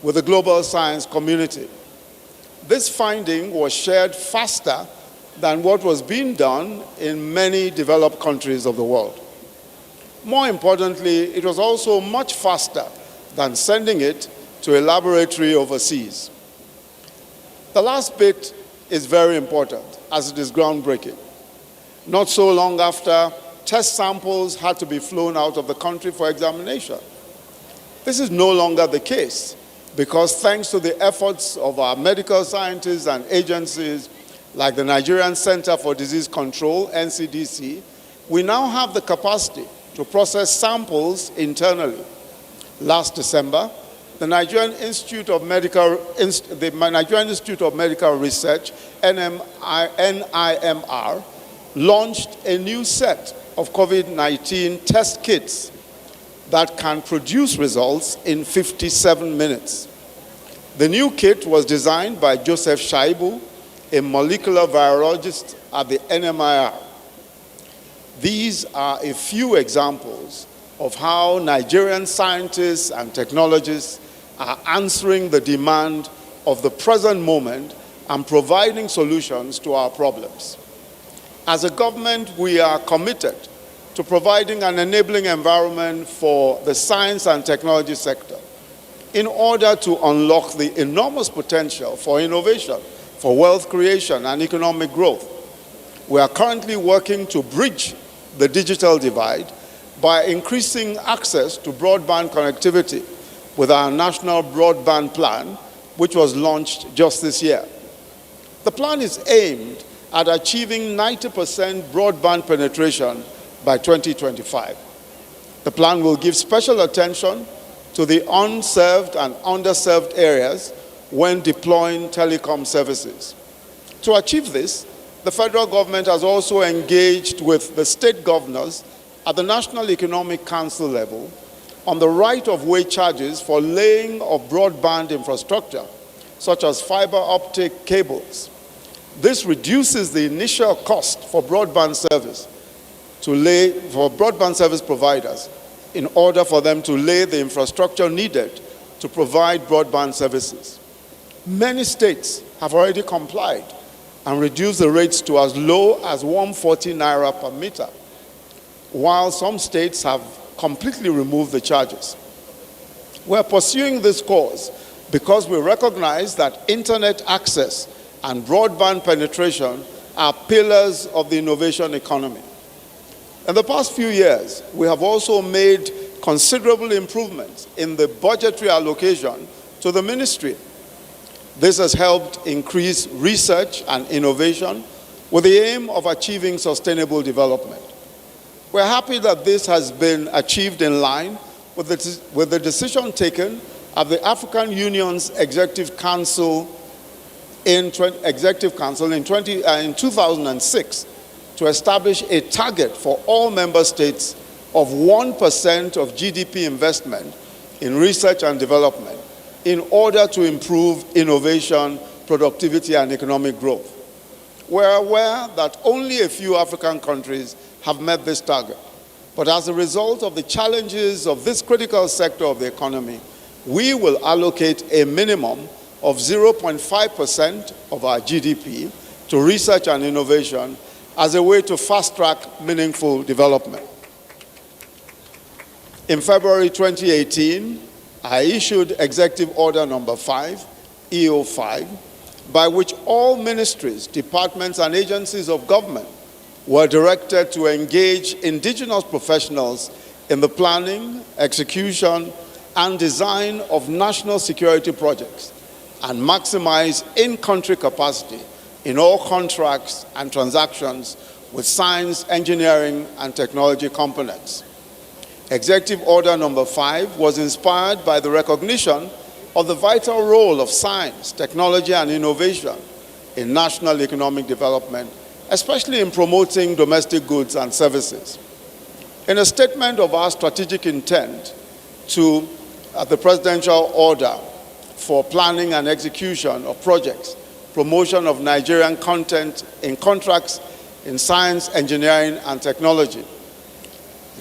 with the global science community. This finding was shared faster than what was being done in many developed countries of the world. More importantly, it was also much faster than sending it to a laboratory overseas. The last bit is very important, as it is groundbreaking. Not so long after, test samples had to be flown out of the country for examination. This is no longer the case, because thanks to the efforts of our medical scientists and agencies like the Nigerian Center for Disease Control, NCDC, we now have the capacity to process samples internally. Last December, the Nigerian Institute of Medical Research, NIMR, launched a new set of COVID-19 test kits that can produce results in 57 minutes. The new kit was designed by Joseph Shaibu, a molecular virologist at the NMIR. These are a few examples of how Nigerian scientists and technologists are answering the demand of the present moment and providing solutions to our problems. As a government, we are committed to providing an enabling environment for the science and technology sector in order to unlock the enormous potential for innovation, for wealth creation and economic growth. We are currently working to bridge the digital divide by increasing access to broadband connectivity with our National Broadband Plan, which was launched just this year. The plan is aimed at achieving 90% broadband penetration by 2025. The plan will give special attention to the unserved and underserved areas when deploying telecom services. To achieve this, the federal government has also engaged with the state governors at the National Economic Council level on the right-of-way charges for laying of broadband infrastructure, such as fiber optic cables. This reduces the initial cost for broadband service providers in order for them to lay the infrastructure needed to provide broadband services. Many states have already complied and reduced the rates to as low as 140 naira per meter, while some states have completely removed the charges. We're pursuing this cause because we recognize that internet access and broadband penetration are pillars of the innovation economy. In the past few years, we have also made considerable improvements in the budgetary allocation to the ministry. This has helped increase research and innovation with the aim of achieving sustainable development. We're happy that this has been achieved in line with the decision taken at the African Union's Executive Council in 2006 to establish a target for all member states of 1% of GDP investment in research and development in order to improve innovation, productivity, and economic growth. We're aware that only a few African countries have met this target. But as a result of the challenges of this critical sector of the economy, we will allocate a minimum of 0.5% of our GDP to research and innovation as a way to fast-track meaningful development. In February 2018, I issued Executive Order Number 5, EO5, by which all ministries, departments, and agencies of government were directed to engage indigenous professionals in the planning, execution, and design of national security projects and maximize in-country capacity in all contracts and transactions with science, engineering, and technology components. Executive Order Number 5 was inspired by the recognition of the vital role of science, technology, and innovation in national economic development, especially in promoting domestic goods and services. In a statement of our strategic intent to the Presidential Order for Planning and Execution of Projects, Promotion of Nigerian Content in Contracts in Science, Engineering, and Technology,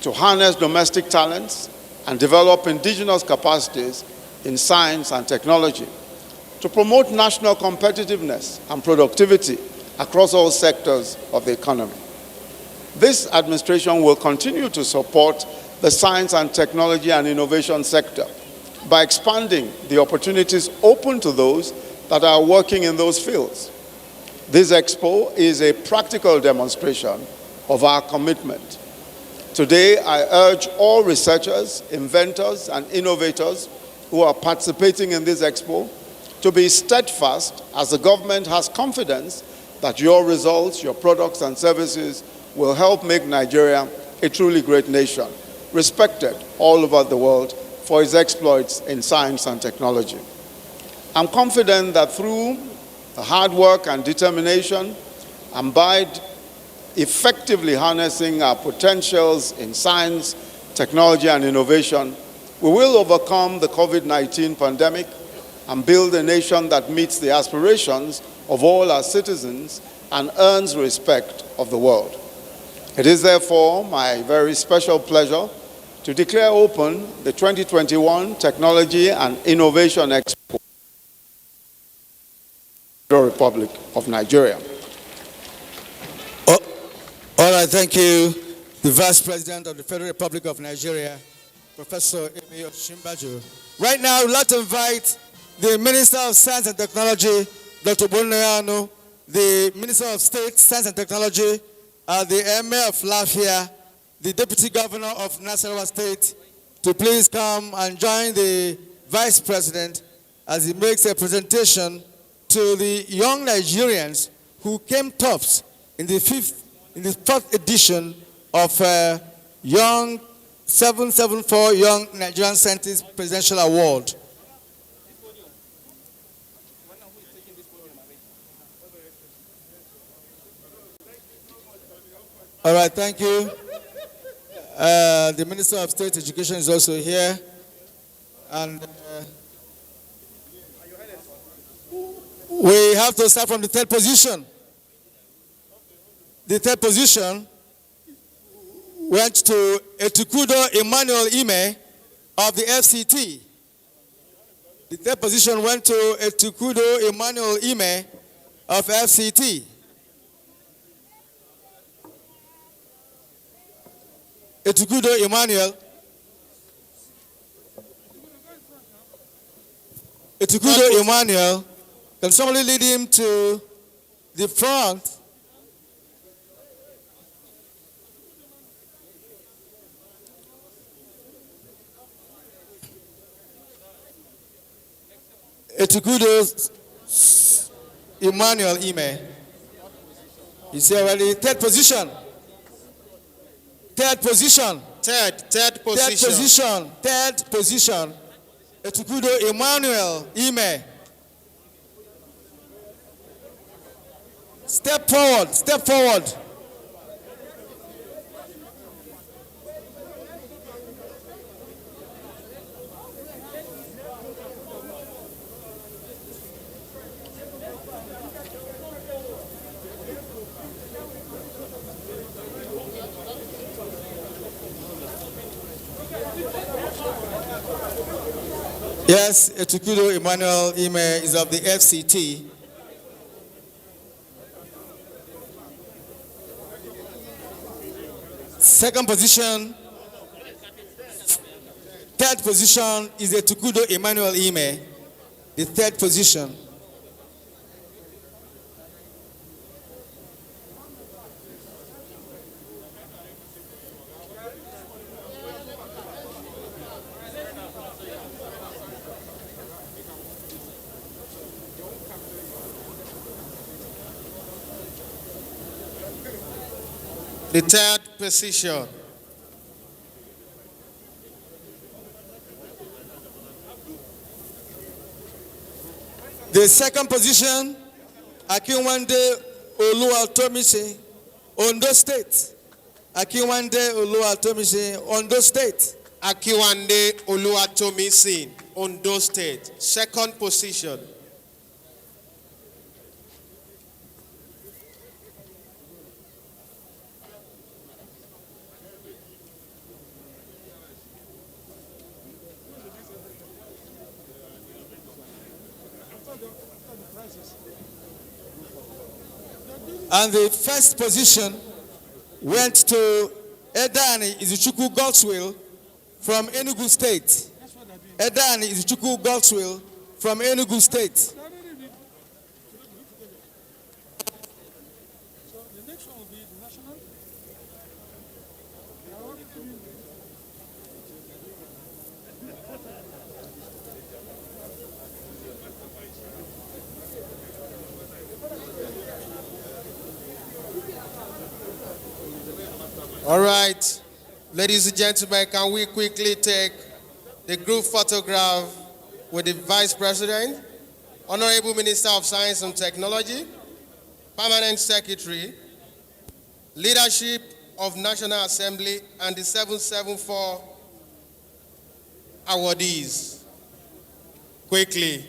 to harness domestic talents and develop indigenous capacities in science and technology, to promote national competitiveness and productivity across all sectors of the economy. This administration will continue to support the science and technology and innovation sector by expanding the opportunities open to those that are working in those fields. This Expo is a practical demonstration of our commitment. Today, I urge all researchers, inventors, and innovators who are participating in this Expo to be steadfast, as the government has confidence that your results, your products and services will help make Nigeria a truly great nation, respected all over the world for its exploits in science and technology. I'm confident that through the hard work and determination, and by effectively harnessing our potentials in science, technology, and innovation, we will overcome the COVID-19 pandemic and build a nation that meets the aspirations of all our citizens and earns respect of the world. It is therefore my very special pleasure to declare open the 2021 Technology and Innovation Expo, the Republic of Nigeria. All right, thank you, the Vice President of the Federal Republic of Nigeria, Professor Emi Oshimbajo. Right now, I would like to invite the Minister of Science and Technology, Dr. Bonoyano, the Minister of State, Science and Technology, the Emir of Lafia, the Deputy Governor of Nasarawa State, to please come and join the Vice President as he makes a presentation to the young Nigerians who came tops in the fourth edition of Young 774 Young Nigerian Scientists Presidential Award. All right, thank you. The Minister of State Education is also here. And we have to start from the third position. The third position went to Etukudo Emmanuel Ime of the FCT. The third position went to Etukudo Emmanuel Ime of FCT. Etukudo Emmanuel. Etukudo Emmanuel. Can somebody lead him to the front? Etukudo Emmanuel Ime. You see already, third position. Third position. Third position. Third position. Etukudo Emmanuel Ime. Step forward, step forward. Yes, Etukudo Emmanuel Ime is of the FCT. Second position, third position is Etukudo Emmanuel Ime, the third position. The third position. The second position, Akinwande Oluwatomise, Ondo State. Akinwande Oluwatomise, Ondo State. Akiwande Oluwatomisin, Ondo State. Second position. And the first position went to Edani Izuchukwu Godswill from Enugu State. Edani Izuchukwu Godswill from Enugu State. All right, ladies and gentlemen, can we quickly take the group photograph with the Vice President, Honorable Minister of Science and Technology, Permanent Secretary, Leadership of National Assembly, and the 774 awardees. Quickly.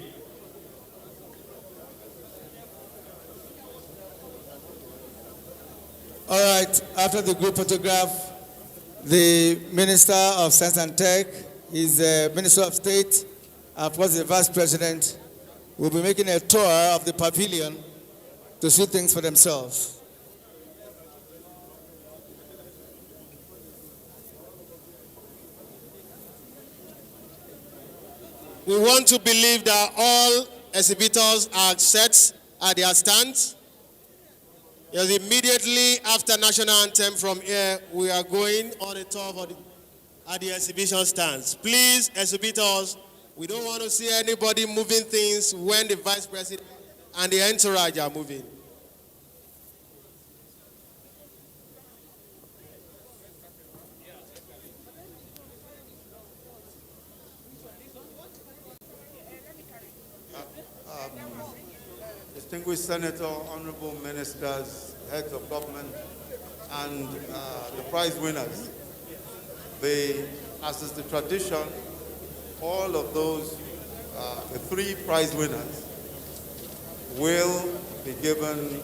All right, after the group photograph, the Minister of Science and Tech, his Minister of State, and of course the Vice President will be making a tour of the pavilion to see things for themselves. We want to believe that all exhibitors are set at their stands. Yes, immediately after National Anthem from here, we are going on a tour at the exhibition stands. Please, exhibitors, we don't want to see anybody moving things when the Vice President and the entourage are moving. Distinguished Senator, honorable ministers, heads of government, and the prize winners. As is the tradition, all of those, the three prize winners, will be given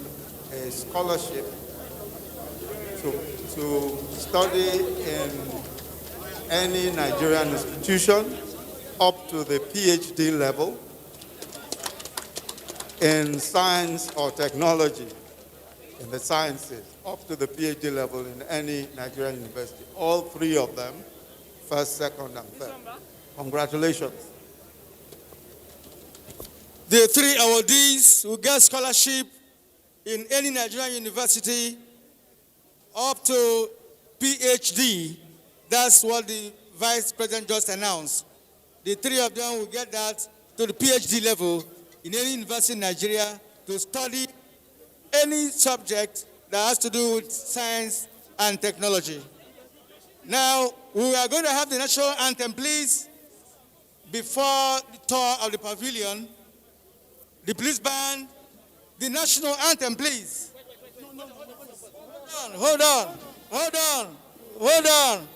a scholarship to study in any Nigerian institution up to the PhD level in science or technology, in the sciences, up to the PhD level in any Nigerian university. All three of them, first, second, and third. Congratulations. The three awardees will get scholarship in any Nigerian university up to PhD. That's what the Vice President just announced. The three of them will get that to the PhD level in any university in Nigeria to study any subject that has to do with science and technology. Now, we are going to have the national anthem, please. Before the tour of the pavilion, the police band, the national anthem, please. Hold on, hold on, hold on.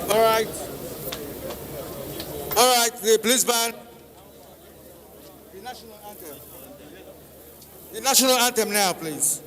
All right. All right, the police band. The national anthem. The national anthem now, please.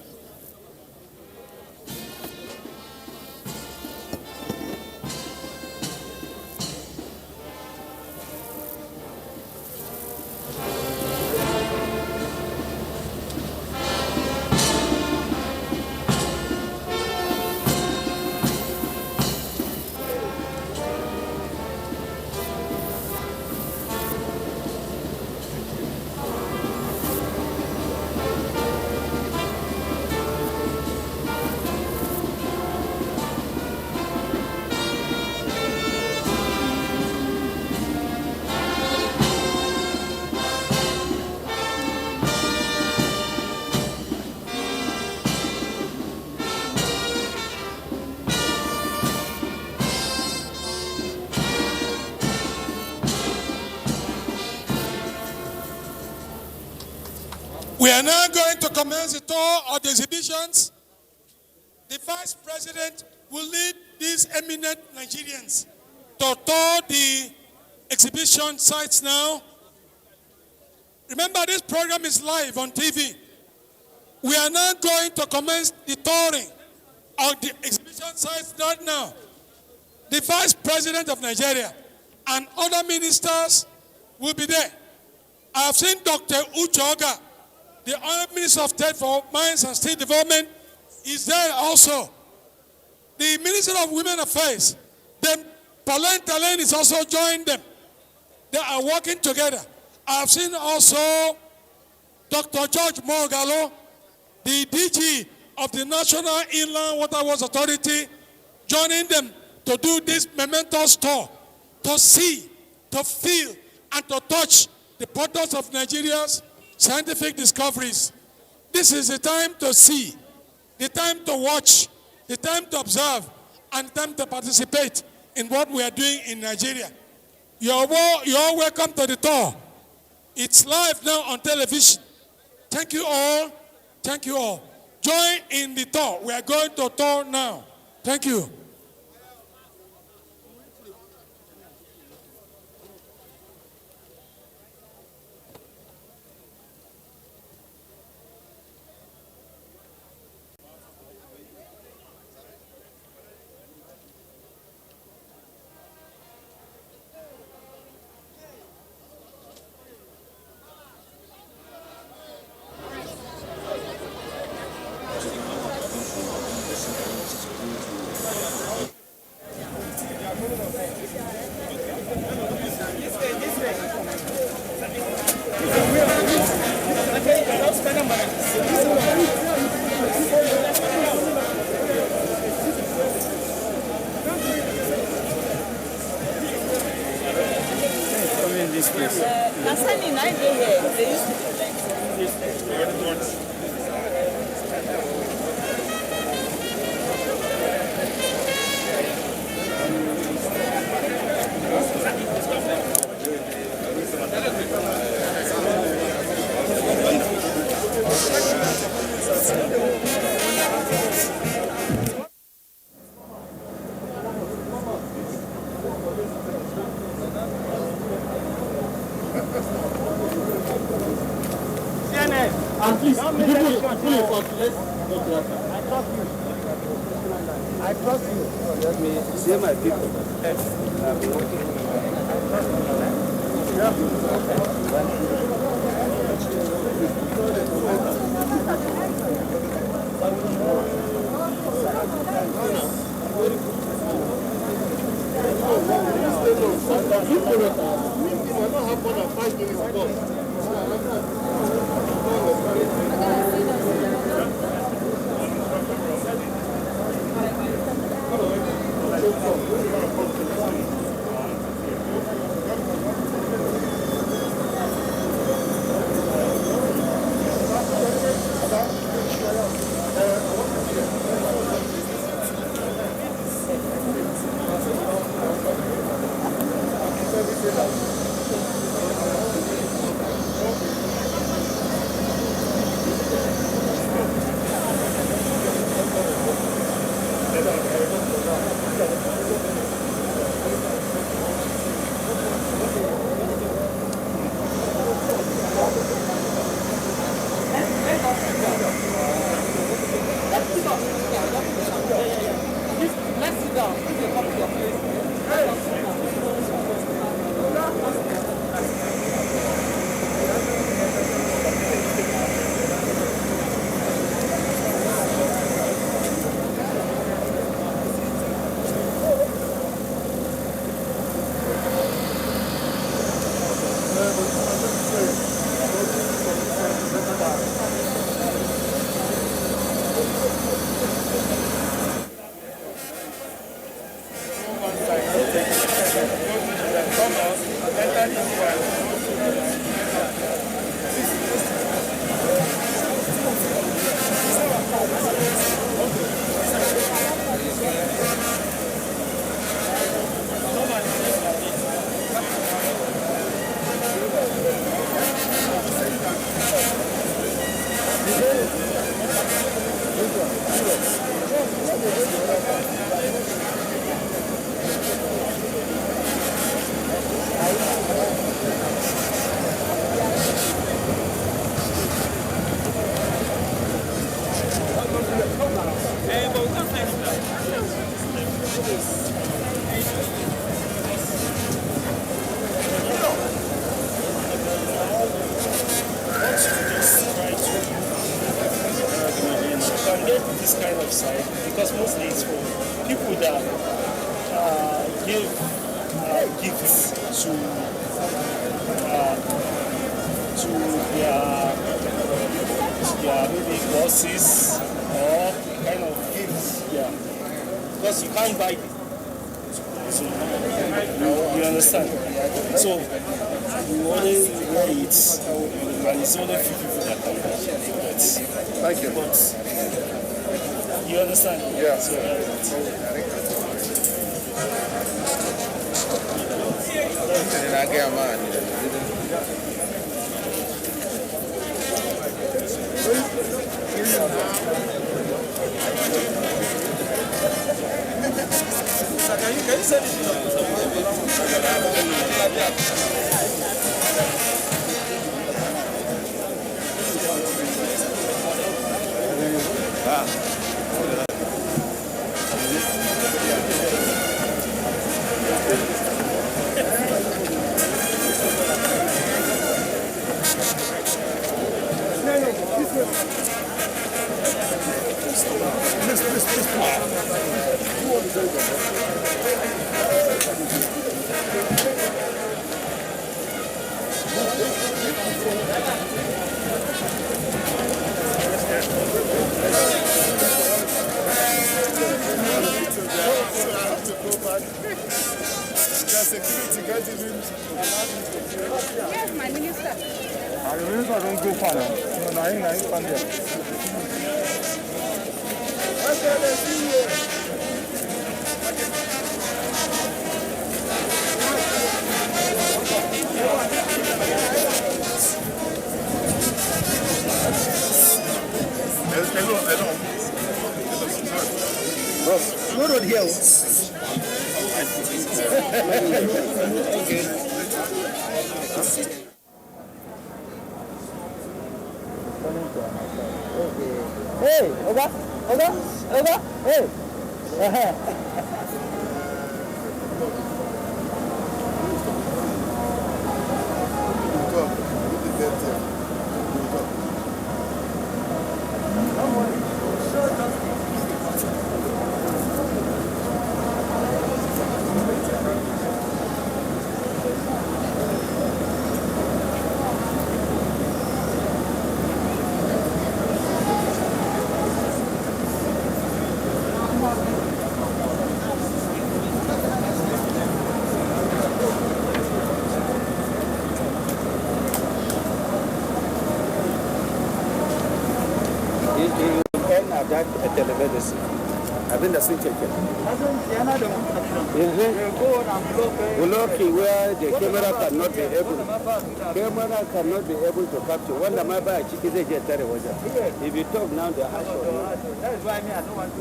We are now going to commence the tour of the exhibitions. The Vice President will lead these eminent Nigerians to tour the exhibition sites now. Remember, this program is live on TV. We are now going to commence the touring of the exhibition sites right now. The Vice President of Nigeria and other ministers will be there. I have seen Dr. Uchoga, the Honorable Minister of State for Mines and Steel Development, is there also. The Minister of Women Affairs, then Talent is also joined them. They are working together. I have seen also Dr. George Mogalo, the DG of the National Inland Waterworks Authority, joining them to do this momentous tour, to see, to feel, and to touch the products of Nigeria's scientific discoveries. This is the time to see, the time to watch, the time to observe, and the time to participate in what we are doing in Nigeria. You're all welcome to the tour. It's live now on television. Thank you all. Thank you all. Join in the tour. We are going to tour now. Thank you. I trust you. Let me see my people. their maybe buses or kind of gifts. Yeah. Because you can't buy it. So, you understand? So, you only wear it, and it's only few people that can buy it. Thank you. But, you understand? Yeah. So, Can you send it? Yes, my minister. The minister don't go far now. No, I ain't far there. Boss, no road here. Hey, Oga, hey. Telemedicine. Abin da sun keke. Blocking where the camera cannot be able to capture. Wanda ma ba ciki zai je tare wajen. If you talk now, they ask for you. That is why me, I don't want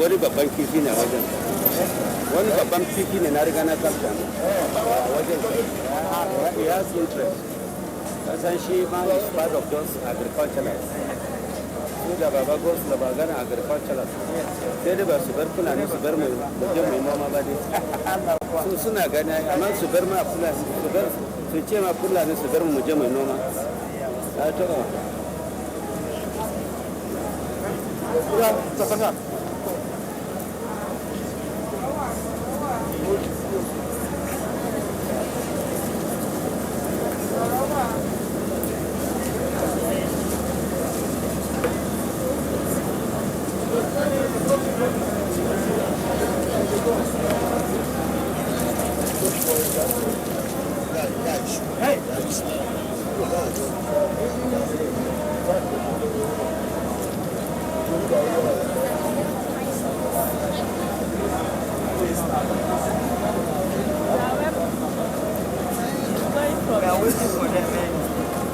wani babban kifi ne wajen. Wani babban kifi ne na riga na kamta wajen. He has interest. Kasan shi ma is part of those agriculturalists. Su da baba goes da bagana agriculturalists. Sai da ba su bar fulani su bar mai noma ba dai. Su suna gani amma su bar ma fulani su ce ma fulani su bar mu je mai noma.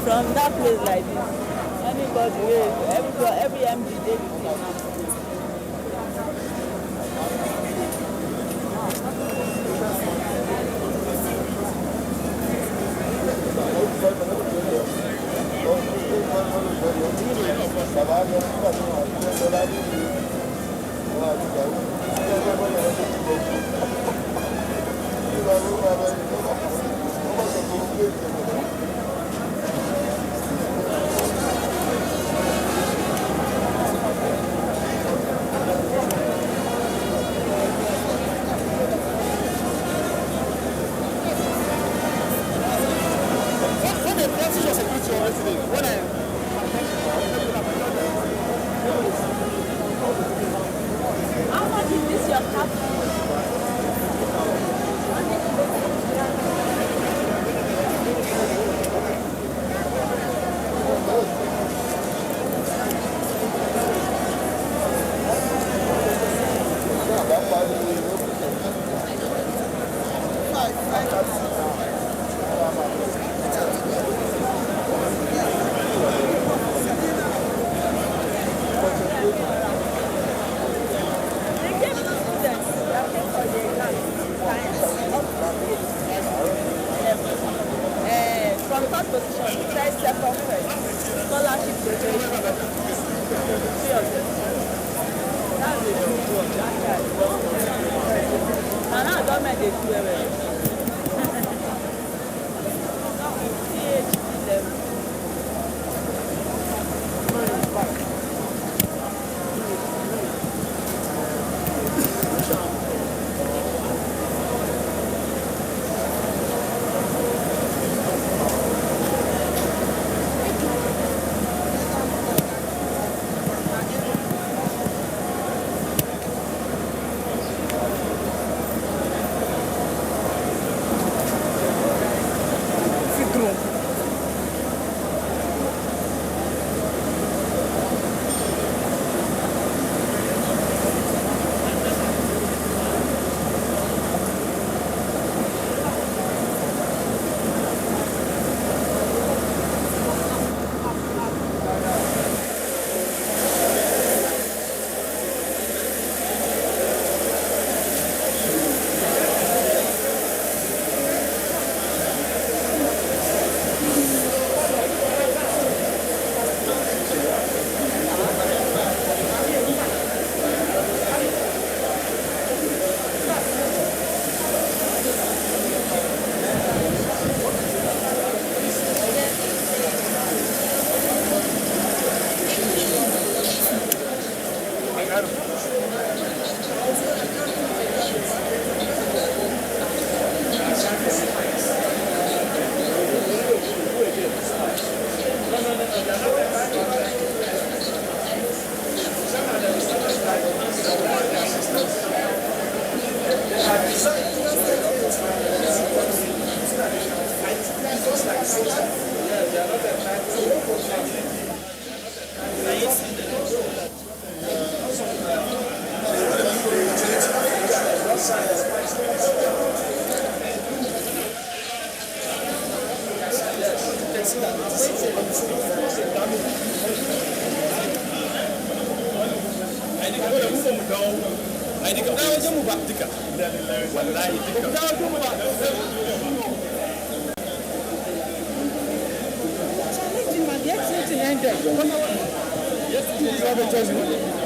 From that place like this, anybody, every MD, they will How much is this your cap? From first position, try second first. Scholarship graduation. Three of them. That's a good work. And now government they do everything. PhD level. Yes,